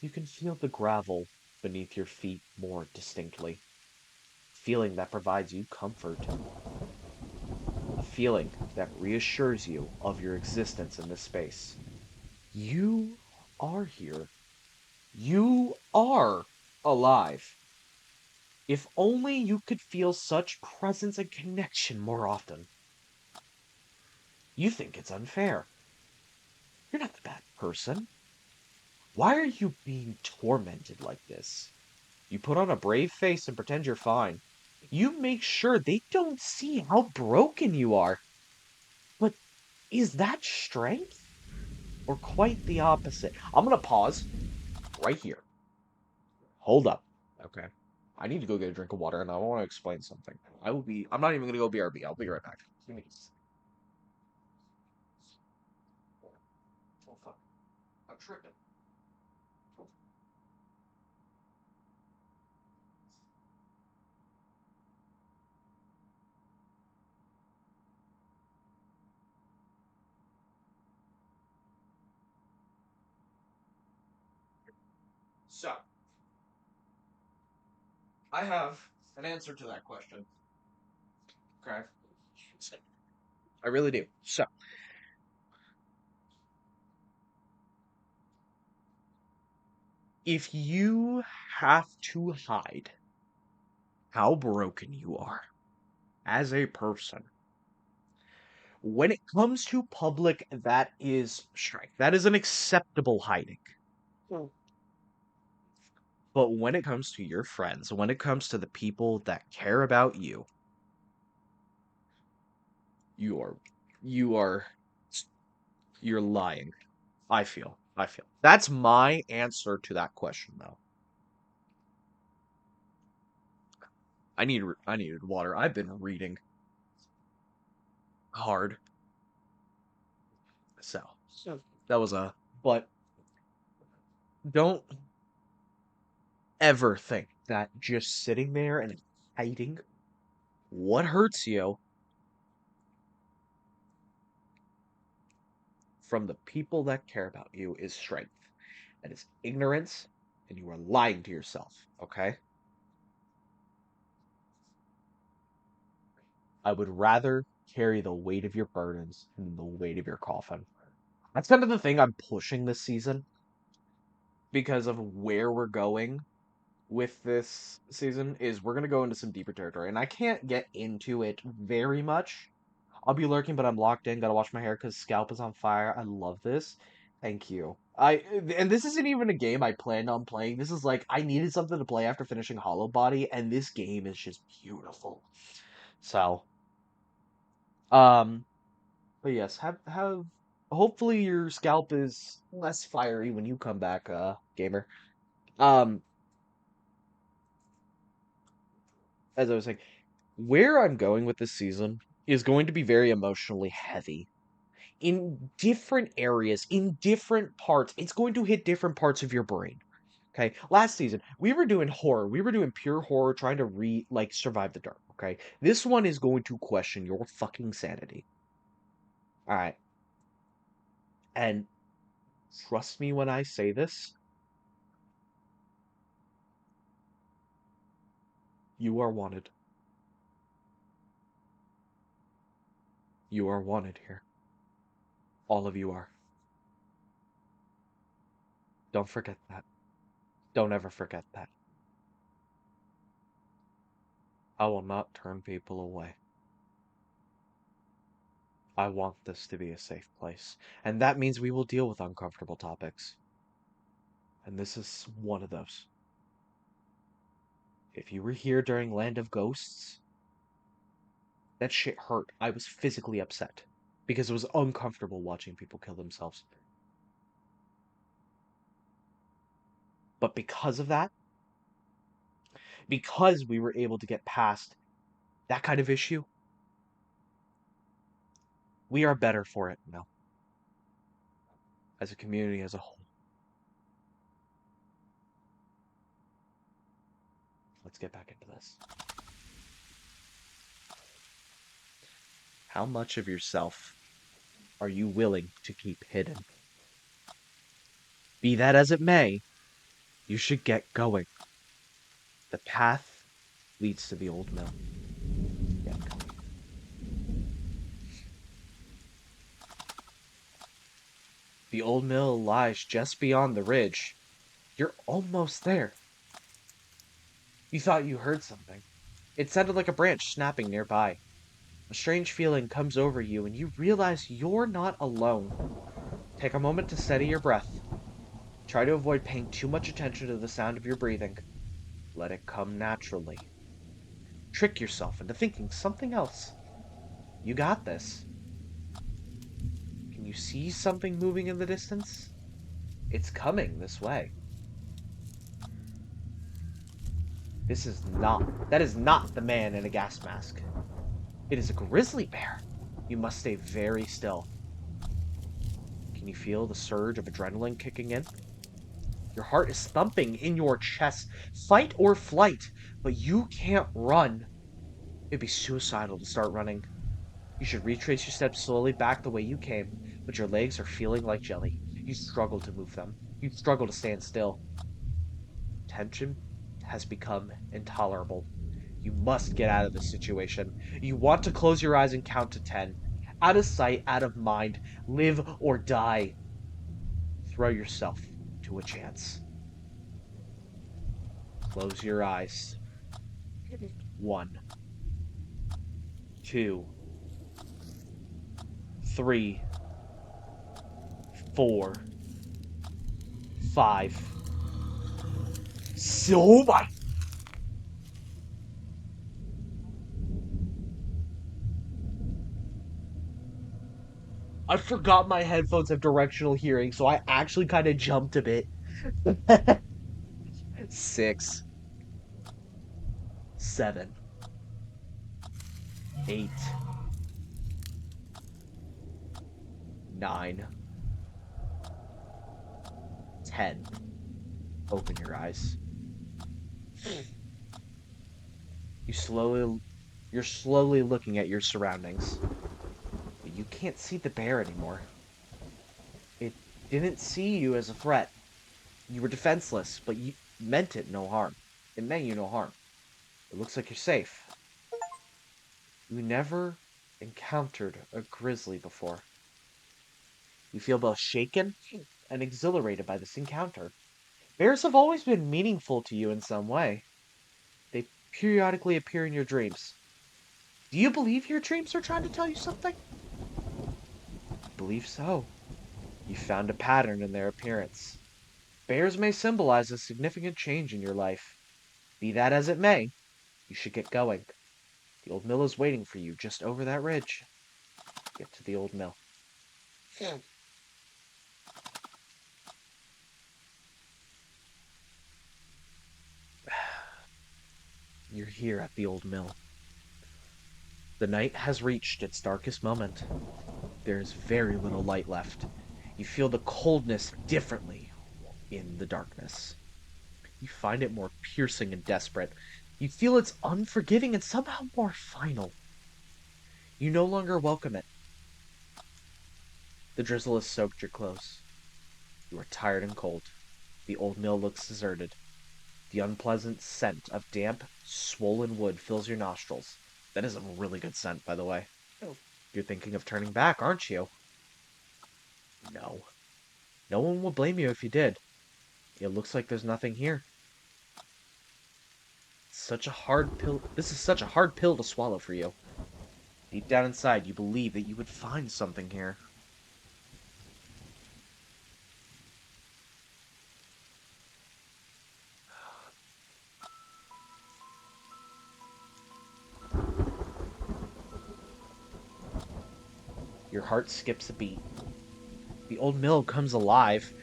You can feel the gravel beneath your feet more distinctly. Feeling that provides you comfort. A feeling that reassures you of your existence in this space. You are here. You are alive. If only you could feel such presence and connection more often. You think it's unfair. You're not the bad person. Why are you being tormented like this? You put on a brave face and pretend you're fine. You make sure they don't see how broken you are. But is that strength? Or quite the opposite? I'm gonna pause right here. Hold up. Okay. I need to go get a drink of water and I want to explain something. I'm not even gonna go BRB. I'll be right back. Give me. Oh, fuck. I'm tripping. So, I have an answer to that question. Okay. I really do. So, if you have to hide how broken you are as a person, when it comes to public, that is strength. That is an acceptable hiding. Mm. But when it comes to your friends, when it comes to the people that care about you, you are, you are, you're lying. I feel. That's my answer to that question, though. I needed water. I've been reading hard, so that was a. But don't ever think that just sitting there and hiding what hurts you from the people that care about you is strength. That is ignorance, and you are lying to yourself, okay? I would rather carry the weight of your burdens than the weight of your coffin. That's kind of the thing I'm pushing this season because of where we're going with this season is we're gonna go into some deeper territory, and I can't get into it very much. I'll be lurking, but I'm locked in. Gotta wash my hair because scalp is on fire. I love this. Thank you. And this isn't even a game I planned on playing. This is like I needed something to play after finishing Hollow Body, and this game is just beautiful. So, um, but yes, have hopefully your scalp is less fiery when you come back, gamer. Um, as I was saying, where I'm going with this season is going to be very emotionally heavy in different areas, in different parts. It's going to hit different parts of your brain. Okay. Last season, we were doing horror. We were doing pure horror, trying to survive the dark. Okay. This one is going to question your fucking sanity. All right. And trust me when I say this, you are wanted. You are wanted here. All of you are. Don't forget that. Don't ever forget that. I will not turn people away. I want this to be a safe place. And that means we will deal with uncomfortable topics. And this is one of those. If you were here during Land of Ghosts, that shit hurt. I was physically upset because it was uncomfortable watching people kill themselves. But because of that, because we were able to get past that kind of issue, we are better for it now as a community as a whole. Let's get back into this. How much of yourself are you willing to keep hidden? Be that as it may, you should get going. The path leads to the old mill. Get going. The old mill lies just beyond the ridge. You're almost there. You thought you heard something. It sounded like a branch snapping nearby. A strange feeling comes over you, and you realize you're not alone. Take a moment to steady your breath. Try to avoid paying too much attention to the sound of your breathing. Let it come naturally. Trick yourself into thinking something else. You got this. Can you see something moving in the distance? It's coming this way. That is not the man in a gas mask. It is a grizzly bear. You must stay very still. Can you feel the surge of adrenaline kicking in? Your heart is thumping in your chest. Fight or flight, but you can't run. It'd be suicidal to start running. You should retrace your steps slowly back the way you came, but your legs are feeling like jelly. You struggle to move them. You struggle to stand still. Tension has become intolerable. You must get out of this situation. You want to close your eyes and count to 10. Out of sight, out of mind. Live or die. Throw yourself to a chance. Close your eyes. 1, 2, 3, 4, 5. So my. I forgot my headphones have directional hearing, so I actually kind of jumped a bit. 6, 7, 8, 9, 10. Open your eyes. You slowly you're slowly looking at your surroundings. But you can't see the bear anymore. It didn't see you as a threat. You were defenseless, but you meant it no harm. It meant you no harm. It looks like you're safe. You never encountered a grizzly before. You feel both shaken and exhilarated by this encounter. Bears have always been meaningful to you in some way. They periodically appear in your dreams. Do you believe your dreams are trying to tell you something? I believe so. You found a pattern in their appearance. Bears may symbolize a significant change in your life. Be that as it may, you should get going. The old mill is waiting for you just over that ridge. Get to the old mill. You're here at the old mill. The night has reached its darkest moment. There is very little light left. You feel the coldness differently in the darkness. You find it more piercing and desperate. You feel it's unforgiving and somehow more final. You no longer welcome it. The drizzle has soaked your clothes. You are tired and cold. The old mill looks deserted. The unpleasant scent of damp, swollen wood fills your nostrils. That is a really good scent, by the way. Oh. You're thinking of turning back, aren't you? No. No one will blame you if you did. It looks like there's nothing here. Such a hard pill. This is such a hard pill to swallow for you. Deep down inside, you believe that you would find something here. Your heart skips a beat. The old mill comes alive.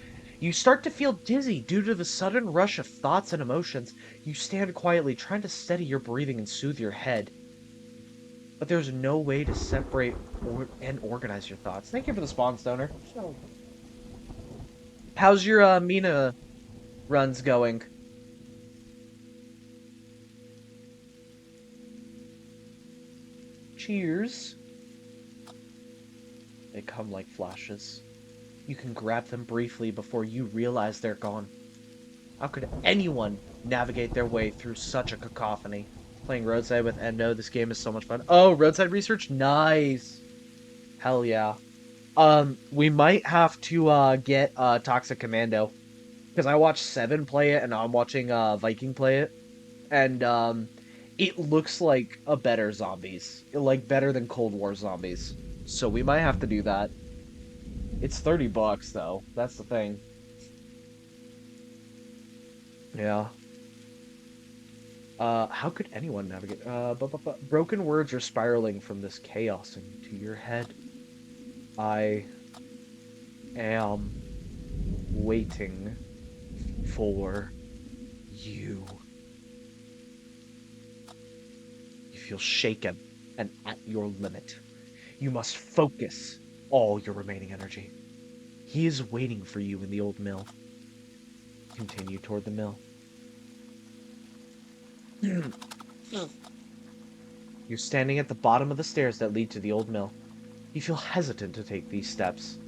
You start to feel dizzy due to the sudden rush of thoughts and emotions. You stand quietly, trying to steady your breathing and soothe your head. But there's no way to separate and organize your thoughts. Thank you for the spawn, Stoner. How's your Mina runs going? Cheers. They come like flashes. You can grab them briefly before you realize they're gone. How could anyone navigate their way through such a cacophony? Playing Roadside with Endo, this game is so much fun. Oh, Roadside Research? Nice! Hell yeah. We might have to, get, Toxic Commando. Because I watched Seven play it, and I'm watching, Viking play it. And, it looks like a better zombies. Like, better than Cold War zombies. So we might have to do that. It's $30, though. That's the thing. Yeah. How could anyone navigate? Broken words are spiraling from this chaos into your head. I am waiting for you. You feel shaken and at your limit. You must focus all your remaining energy. He is waiting for you in the old mill. Continue toward the mill. You're standing at the bottom of the stairs that lead to the old mill. You feel hesitant to take these steps.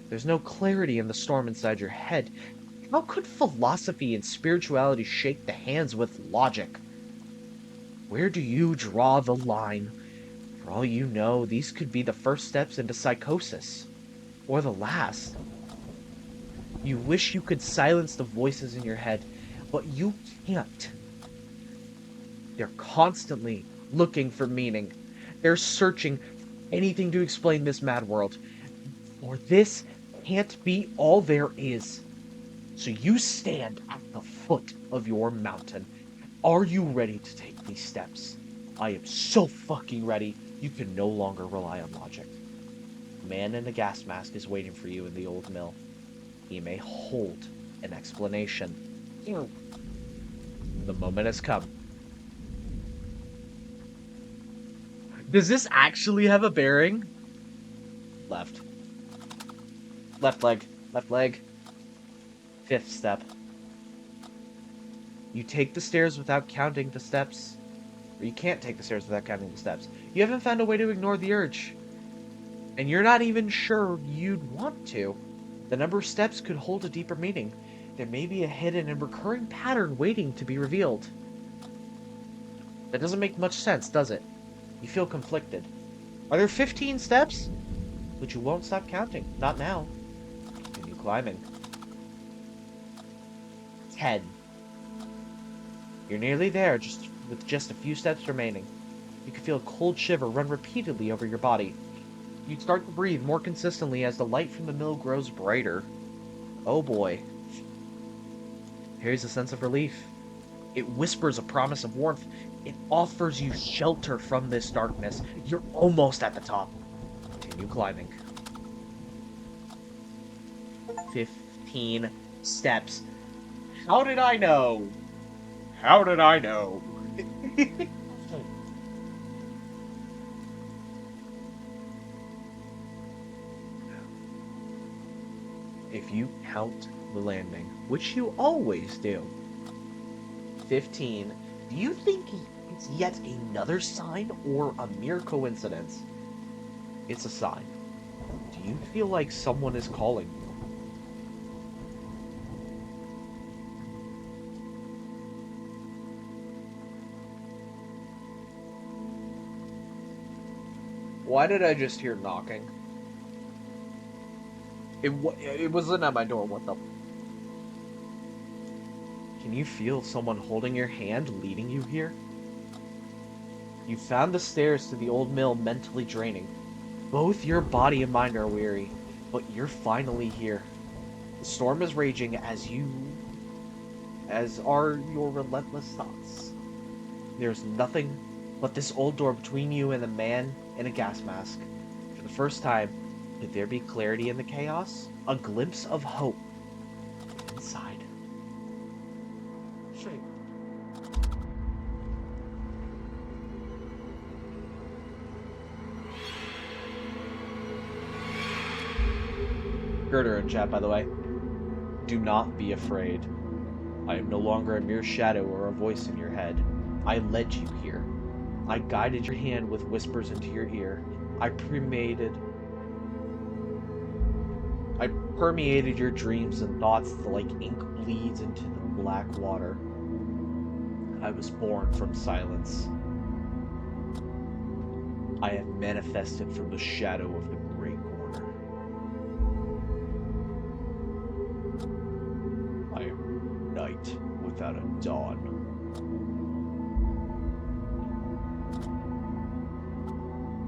There's no clarity in the storm inside your head. How could philosophy and spirituality shake the hands with logic? Where do you draw the line? For all you know, these could be the first steps into psychosis. Or the last. You wish you could silence the voices in your head, but you can't. They're constantly looking for meaning. They're searching for anything to explain this mad world. For this can't be all there is. So you stand at the foot of your mountain. Are you ready to take these steps? I am so fucking ready. You can no longer rely on logic. A man in a gas mask is waiting for you in the old mill. He may hold an explanation. The moment has come. Does this actually have a bearing? Left. Left leg. Left leg. Fifth step. You take the stairs without counting the steps. Or you can't take the stairs without counting the steps. You haven't found a way to ignore the urge. And you're not even sure you'd want to. The number of steps could hold a deeper meaning. There may be a hidden and recurring pattern waiting to be revealed. That doesn't make much sense, does it? You feel conflicted. Are there 15 steps? But you won't stop counting. Not now. Continue climbing. 10. You're nearly there, with just a few steps remaining. You can feel a cold shiver run repeatedly over your body. You start to breathe more consistently as the light from the mill grows brighter. Oh boy. Here's a sense of relief. It whispers a promise of warmth. It offers you shelter from this darkness. You're almost at the top. Continue climbing. 15 steps. How did I know? How did I know? If you count the landing, which you always do, 15, do you think it's yet another sign or a mere coincidence? It's a sign. Do you feel like someone is calling you? Why did I just hear knocking? It wasn't at my door. What the? Can you feel someone holding your hand, leading you here? You found the stairs to the old mill mentally draining. Both your body and mind are weary, but you're finally here. The storm is raging as are your relentless thoughts. There's nothing but this old door between you and the man in a gas mask. For the first time, could there be clarity in the chaos? A glimpse of hope inside. Girder in chat, by the way. Do not be afraid. I am no longer a mere shadow or a voice in your head. I led you here. I guided your hand with whispers into your ear. I permeated your dreams and thoughts like ink bleeds into the black water. I was born from silence. I have manifested from the shadow of the Great Corner. I am night without a dawn.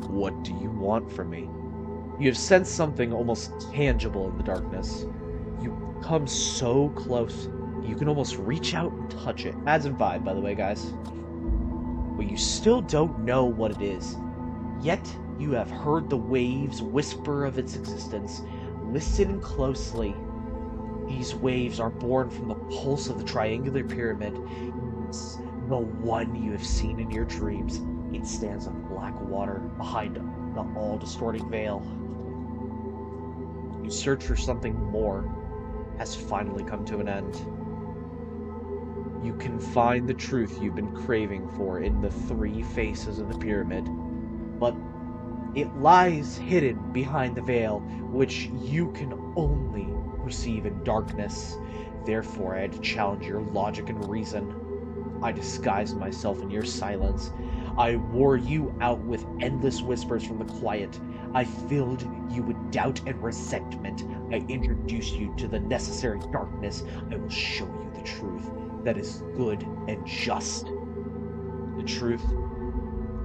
What do you want from me? You have sensed something almost tangible in the darkness. You come so close, you can almost reach out and touch it. Adds in 5, by the way, guys. But you still don't know what it is. Yet you have heard the waves whisper of its existence. Listen closely. These waves are born from the pulse of the triangular pyramid. It's the one you have seen in your dreams. It stands on black water behind the all-distorting veil. You search for something more has finally come to an end. You can find the truth you've been craving for in the 3 faces of the pyramid, but it lies hidden behind the veil, which you can only perceive in darkness. Therefore, I had to challenge your logic and reason. I disguised myself in your silence. I wore you out with endless whispers from the quiet. I filled you with doubt and resentment. I introduced you to the necessary darkness. I will show you the truth that is good and just. The truth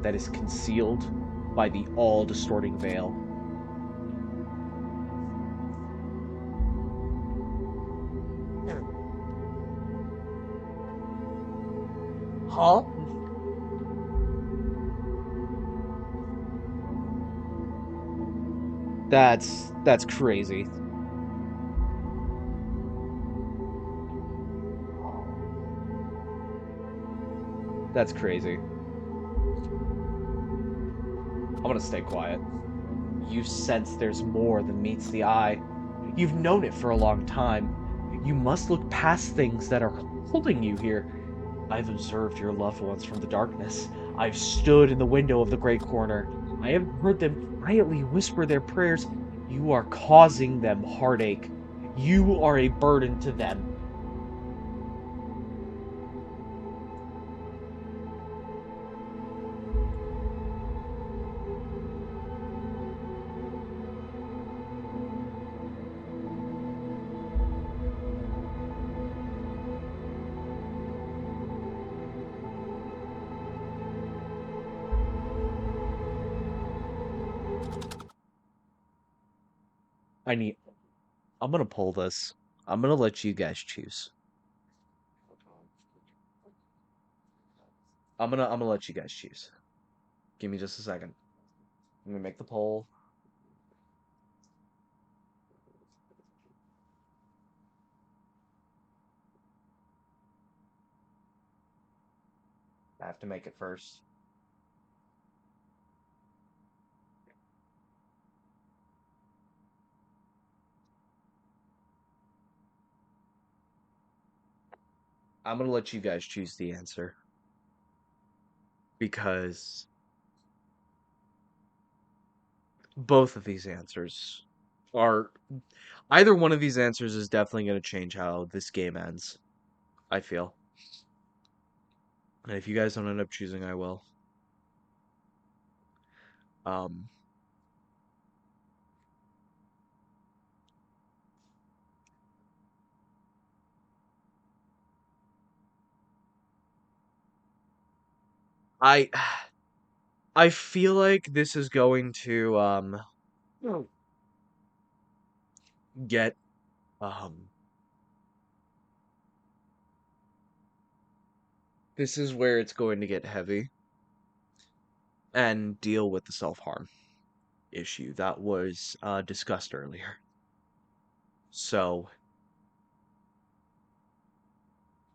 that is concealed by the all-distorting veil. Huh? That's crazy. That's crazy. I'm gonna stay quiet. You sense there's more than meets the eye. You've known it for a long time. You must look past things that are holding you here. I've observed your loved ones from the darkness. I've stood in the window of the Great Corner. I have heard them quietly whisper their prayers. You are causing them heartache. You are a burden to them. I need. I'm gonna pull this. I'm gonna let you guys choose. I'm gonna let you guys choose. Give me just a second. I'm gonna make the poll. I have to make it first. I'm gonna let you guys choose the answer because both of these answers are either one of these answers is definitely going to change how this game ends, I feel. And if you guys don't end up choosing, I will. Um, I I feel like this is going to get um this is where it's going to get heavy and deal with the self-harm issue that was discussed earlier. So,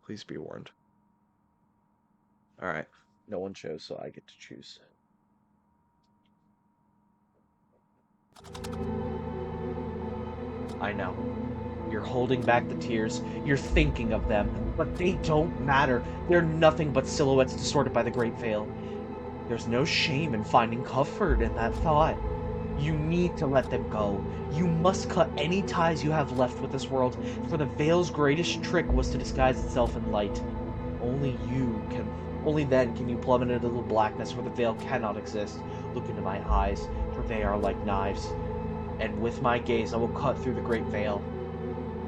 please be warned. All right. No one chose, so I get to choose. I know. You're holding back the tears. You're thinking of them, but they don't matter. They're nothing but silhouettes distorted by the great veil. There's no shame in finding comfort in that thought. You need to let them go. You must cut any ties you have left with this world, for the veil's greatest trick was to disguise itself in light. Only you can, only then can you plummet into the blackness where the veil cannot exist. Look into my eyes, for they are like knives, and with my gaze I will cut through the great veil.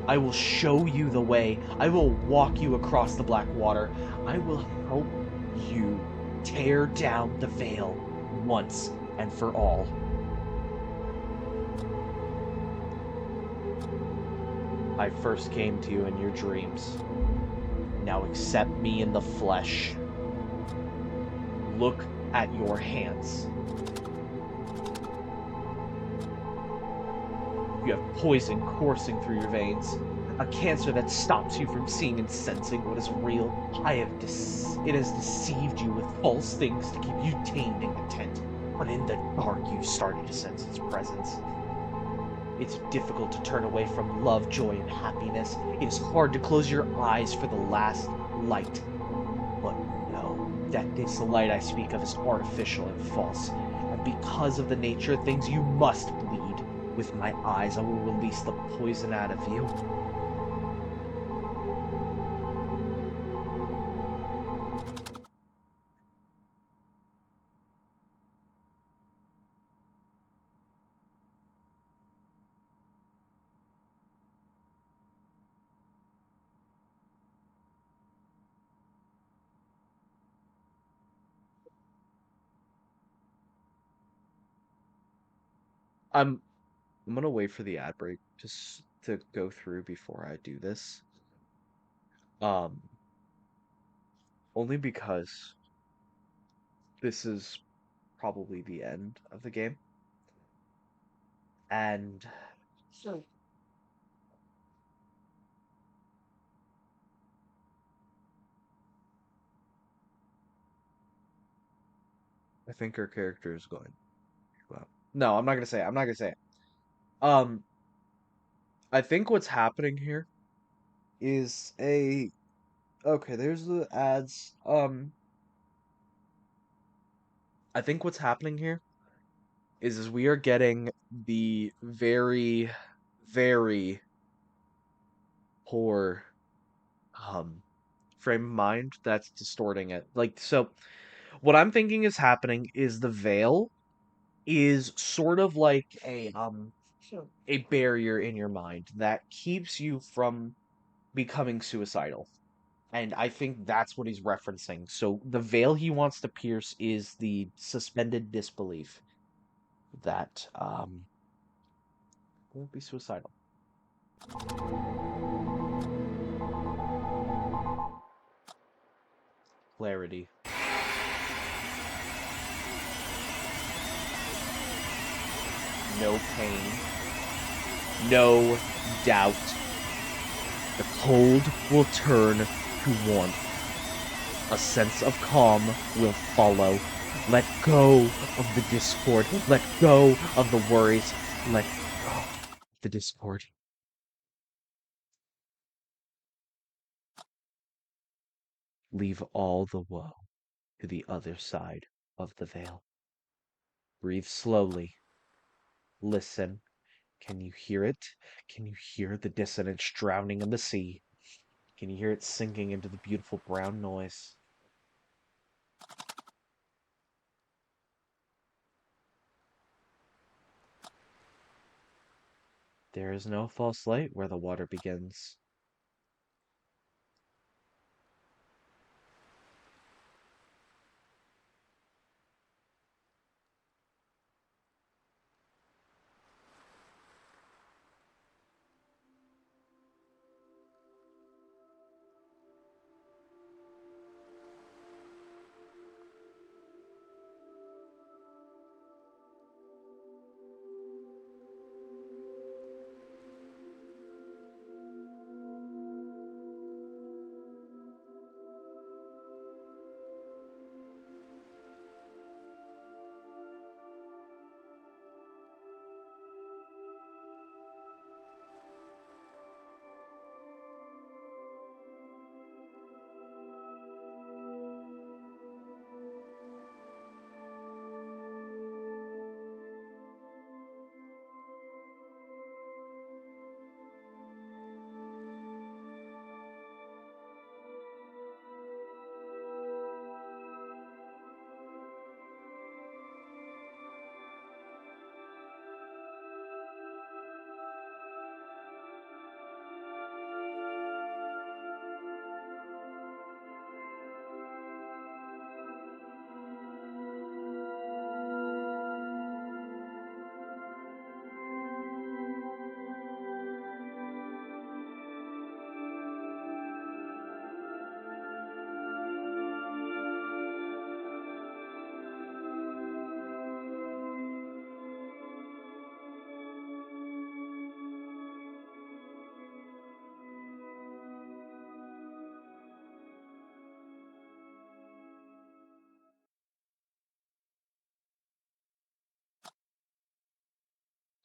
I will show you the way. I will walk you across the black water. I will help you tear down the veil once and for all. I first came to you in your dreams. Now accept me in the flesh. Look at your hands. You have poison coursing through your veins. A cancer that stops you from seeing and sensing what is real. It has deceived you with false things to keep you tamed and content. But in the dark, you started to sense its presence. It's difficult to turn away from love, joy, and happiness. It is hard to close your eyes for the last light. But know that this light I speak of is artificial and false. And because of the nature of things, you must bleed. With my eyes, I will release the poison out of you. I'm I'm gonna wait for the ad break just to go through before I do this. Um, Only because this is probably the end of the game, and so I think our character is going. Well, no, I'm not gonna say it. I'm not gonna say it. Um, I think what's happening here is a okay. There's the ads. I think what's happening here is we are getting the very, very poor um frame of mind that's distorting it. Like so what I'm thinking is happening is the veil is sort of like a barrier in your mind that keeps you from becoming suicidal. And I think that's what he's referencing. So the veil he wants to pierce is the suspended disbelief that Won't be suicidal. Clarity. No pain. No doubt. The cold will turn to warmth. A sense of calm will follow. Let go of the discord. Let go of the worries. Let go of the discord. Leave all the woe to the other side of the veil. Breathe slowly. Listen. Can you hear it? Can you hear the dissonance drowning in the sea? Can you hear it sinking into the beautiful brown noise? There is no false light where the water begins.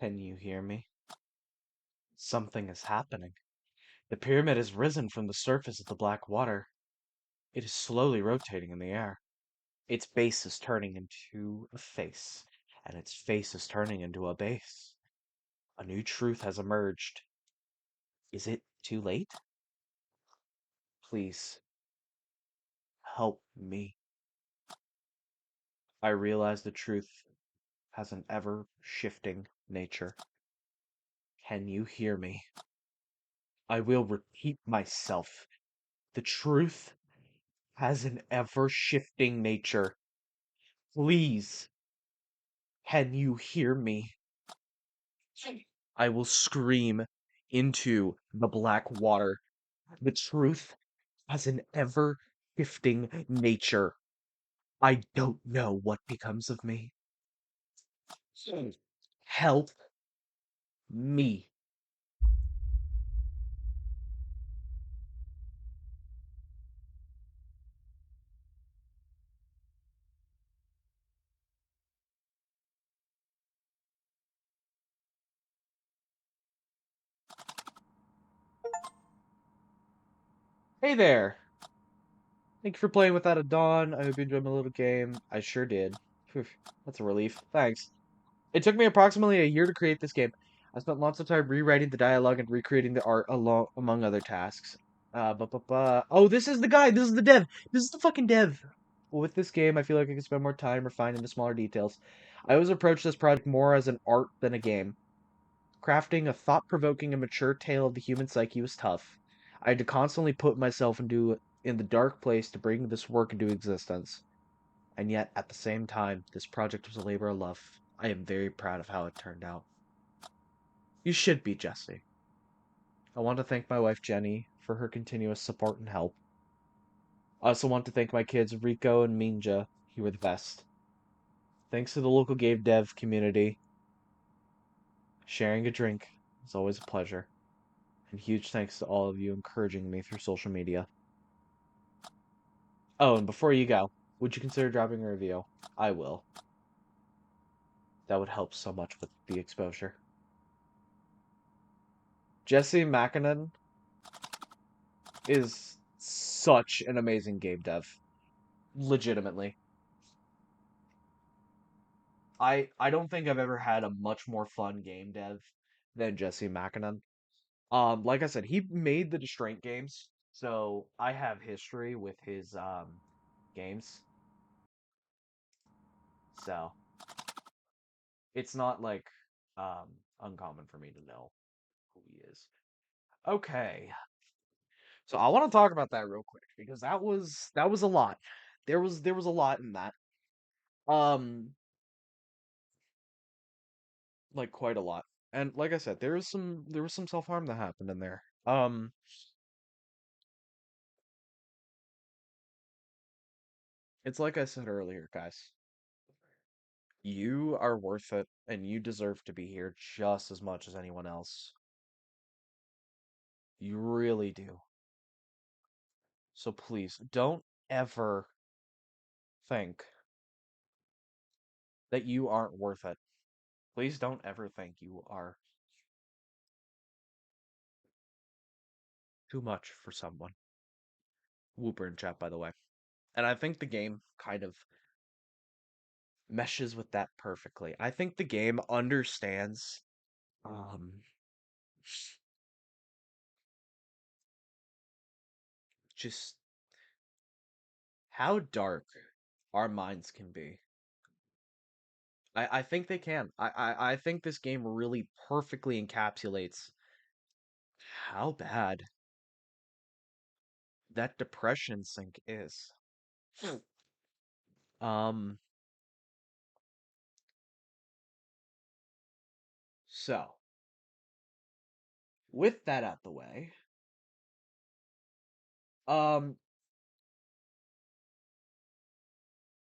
Can you hear me? Something is happening. The pyramid has risen from the surface of the black water. It is slowly rotating in the air. Its base is turning into a face, and its face is turning into a base. A new truth has emerged. Is it too late? Please, help me. I realize the truth has an ever-shifting nature. Can you hear me? I will repeat myself. The truth has an ever-shifting nature. Please, can you hear me? I will scream into the black water. The truth has an ever-shifting nature. I don't know what becomes of me. Help me. Hey there. Thank you for playing Without a Dawn. I hope you enjoyed my little game. I sure did. Phew, that's a relief. Thanks. It took me approximately a year to create this game. I spent lots of time rewriting the dialogue and recreating the art among other tasks. Oh, this is the guy. This is the dev. This is the fucking dev. With this game, I feel like I can spend more time refining the smaller details. I always approach this project more as an art than a game. Crafting a thought-provoking and mature tale of the human psyche was tough. I had to constantly put myself in the dark place to bring this work into existence. And yet, at the same time, this project was a labor of love. I am very proud of how it turned out. You should be, Jesse. I want to thank my wife Jenny for her continuous support and help. I also want to thank my kids Rico and Minja. You were the best. Thanks to the local game dev community. Sharing a drink is always a pleasure. And huge thanks to all of you encouraging me through social media. Oh, and before you go, would you consider dropping a review? I will. That would help so much with the exposure. Jesse Mackinnon is such an amazing game dev. Legitimately. I don't think I've ever had a much more fun game dev than Jesse Mackinnon. Like I said, he made the Distraint games, so I have history with his games. So it's not like uncommon for me to know who he is. Okay. So I want to talk about that real quick because that was a lot. There was a lot in that. Um like quite a lot. And like I said, there was some self-harm that happened in there. It's like I said earlier, guys. You are worth it and you deserve to be here just as much as anyone else. You really do. So please don't ever think that you aren't worth it. Please don't ever think you are too much for someone. Whooper in chat, by the way. And I think the game kind of meshes with that perfectly. I think the game understands um just how dark our minds can be. I think they can. I think this game really perfectly encapsulates how bad that depression sink is. Um, so with that out the way, um,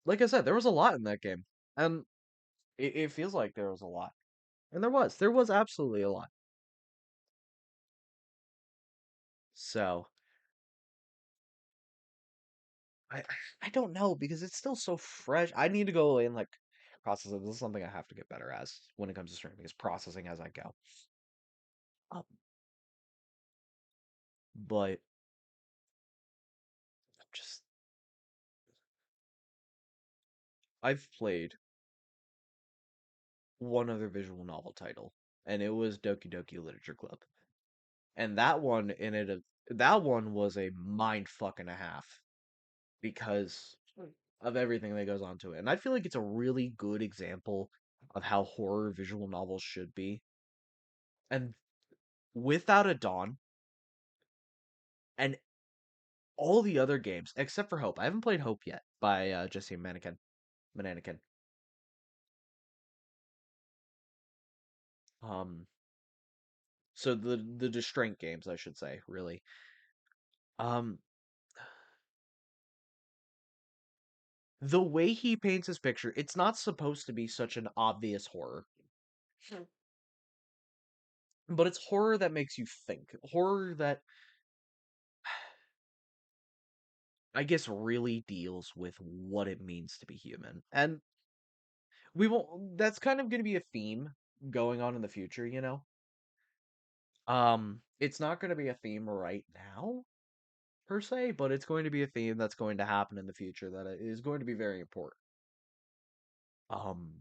like I said, there was a lot in that game, and it feels like there was a lot, and there was absolutely a lot. So I I don't know because it's still so fresh. I need to go away and like process it. This is something I have to get better as when it comes to streaming is processing as I go. Um, but just I've played one other visual novel title, and it was Doki Doki Literature Club. And that one was a mind fuck and a half because of everything that goes on to it. And I feel like it's a really good example of how horror visual novels should be. And without a dawn, and all the other games except for Hope. I haven't played Hope yet by Jesse Mananikin. Um, so the Distraint games, I should say, really. Um, the way he paints his picture, it's not supposed to be such an obvious horror, but it's horror that makes you think. Horror that I guess really deals with what it means to be human. And we won't that's kind of going to be a theme going on in the future, you know. It's not going to be a theme right now per se, but it's going to be a theme that's going to happen in the future that is going to be very important. Um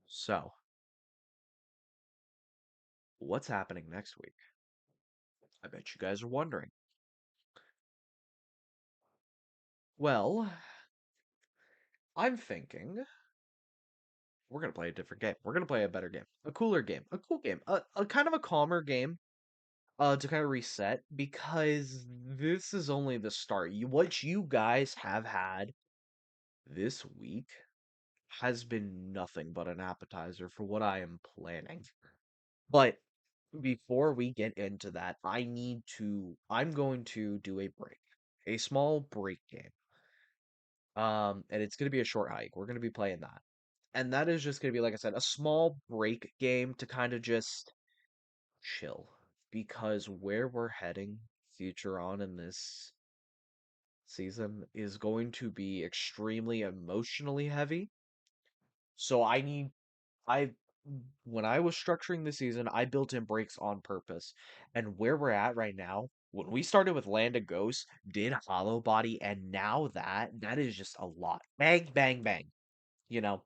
so, what's happening next week? I bet you guys are wondering. Well, I'm thinking we're gonna play a different game. We're gonna play a better game, a cooler game, a cool game, a kind of a calmer game, to kind of reset because this is only the start. What you guys have had this week has been nothing but an appetizer for what I am planning. But before we get into that, I'm going to do a break, a small break game. And it's going to be a short hike. We're going to be playing that. And that is just going to be, like I said, a small break game to kind of just chill. Because where we're heading future on in this season is going to be extremely emotionally heavy. So I, when I was structuring the season, I built in breaks on purpose. And where we're at right now, when we started with Land of Ghosts, did Hollow Body, and now that is just a lot. Bang, bang, bang. You know?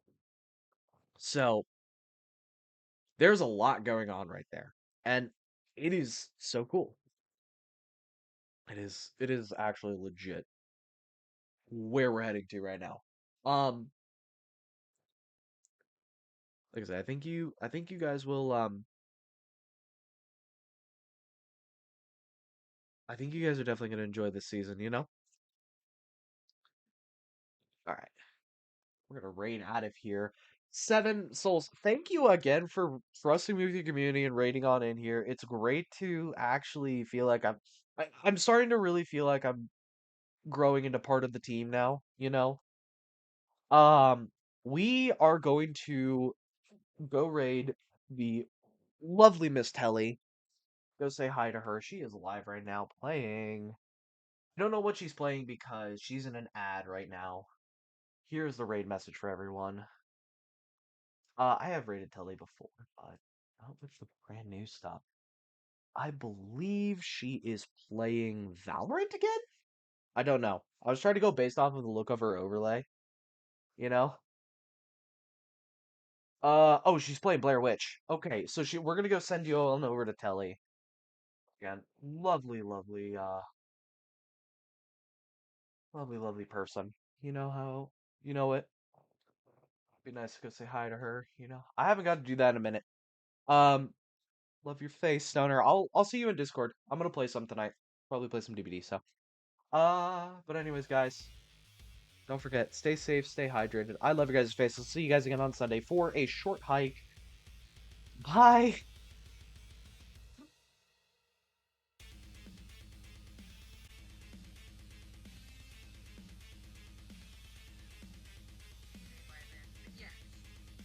So there's a lot going on right there. And it is so cool. It is actually legit where we're heading to right now. Um, like I said, I think you guys will I think you guys are definitely gonna enjoy this season, you know? All right. We're gonna rain out of here. Seven souls. Thank you again for trusting me with your community and rating on in here. It's great to actually feel like I'm starting to really feel like I'm growing into part of the team now, you know? Um, we are going to go raid the lovely Miss Telly. Go say hi to her. She is live right now playing. I don't know what she's playing because she's in an ad right now. Here's the raid message for everyone. I have rated Telly before, but not with the brand new stuff. I believe she is playing Valorant again? I don't know. I was trying to go based off of the look of her overlay, you know? Oh, she's playing Blair Witch. Okay, so we're gonna go send you on over to Telly. Again, lovely, lovely, lovely, lovely person. You know how, you know it. Be nice to go say hi to her, you know? I haven't got to do that in a minute. Um, love your face, Stoner. I'll see you in Discord. I'm gonna play some tonight. Probably play some DBD, so. But anyways, guys, don't forget, stay safe, stay hydrated. I love your guys' faces. See you guys again on Sunday for a short hike. Bye.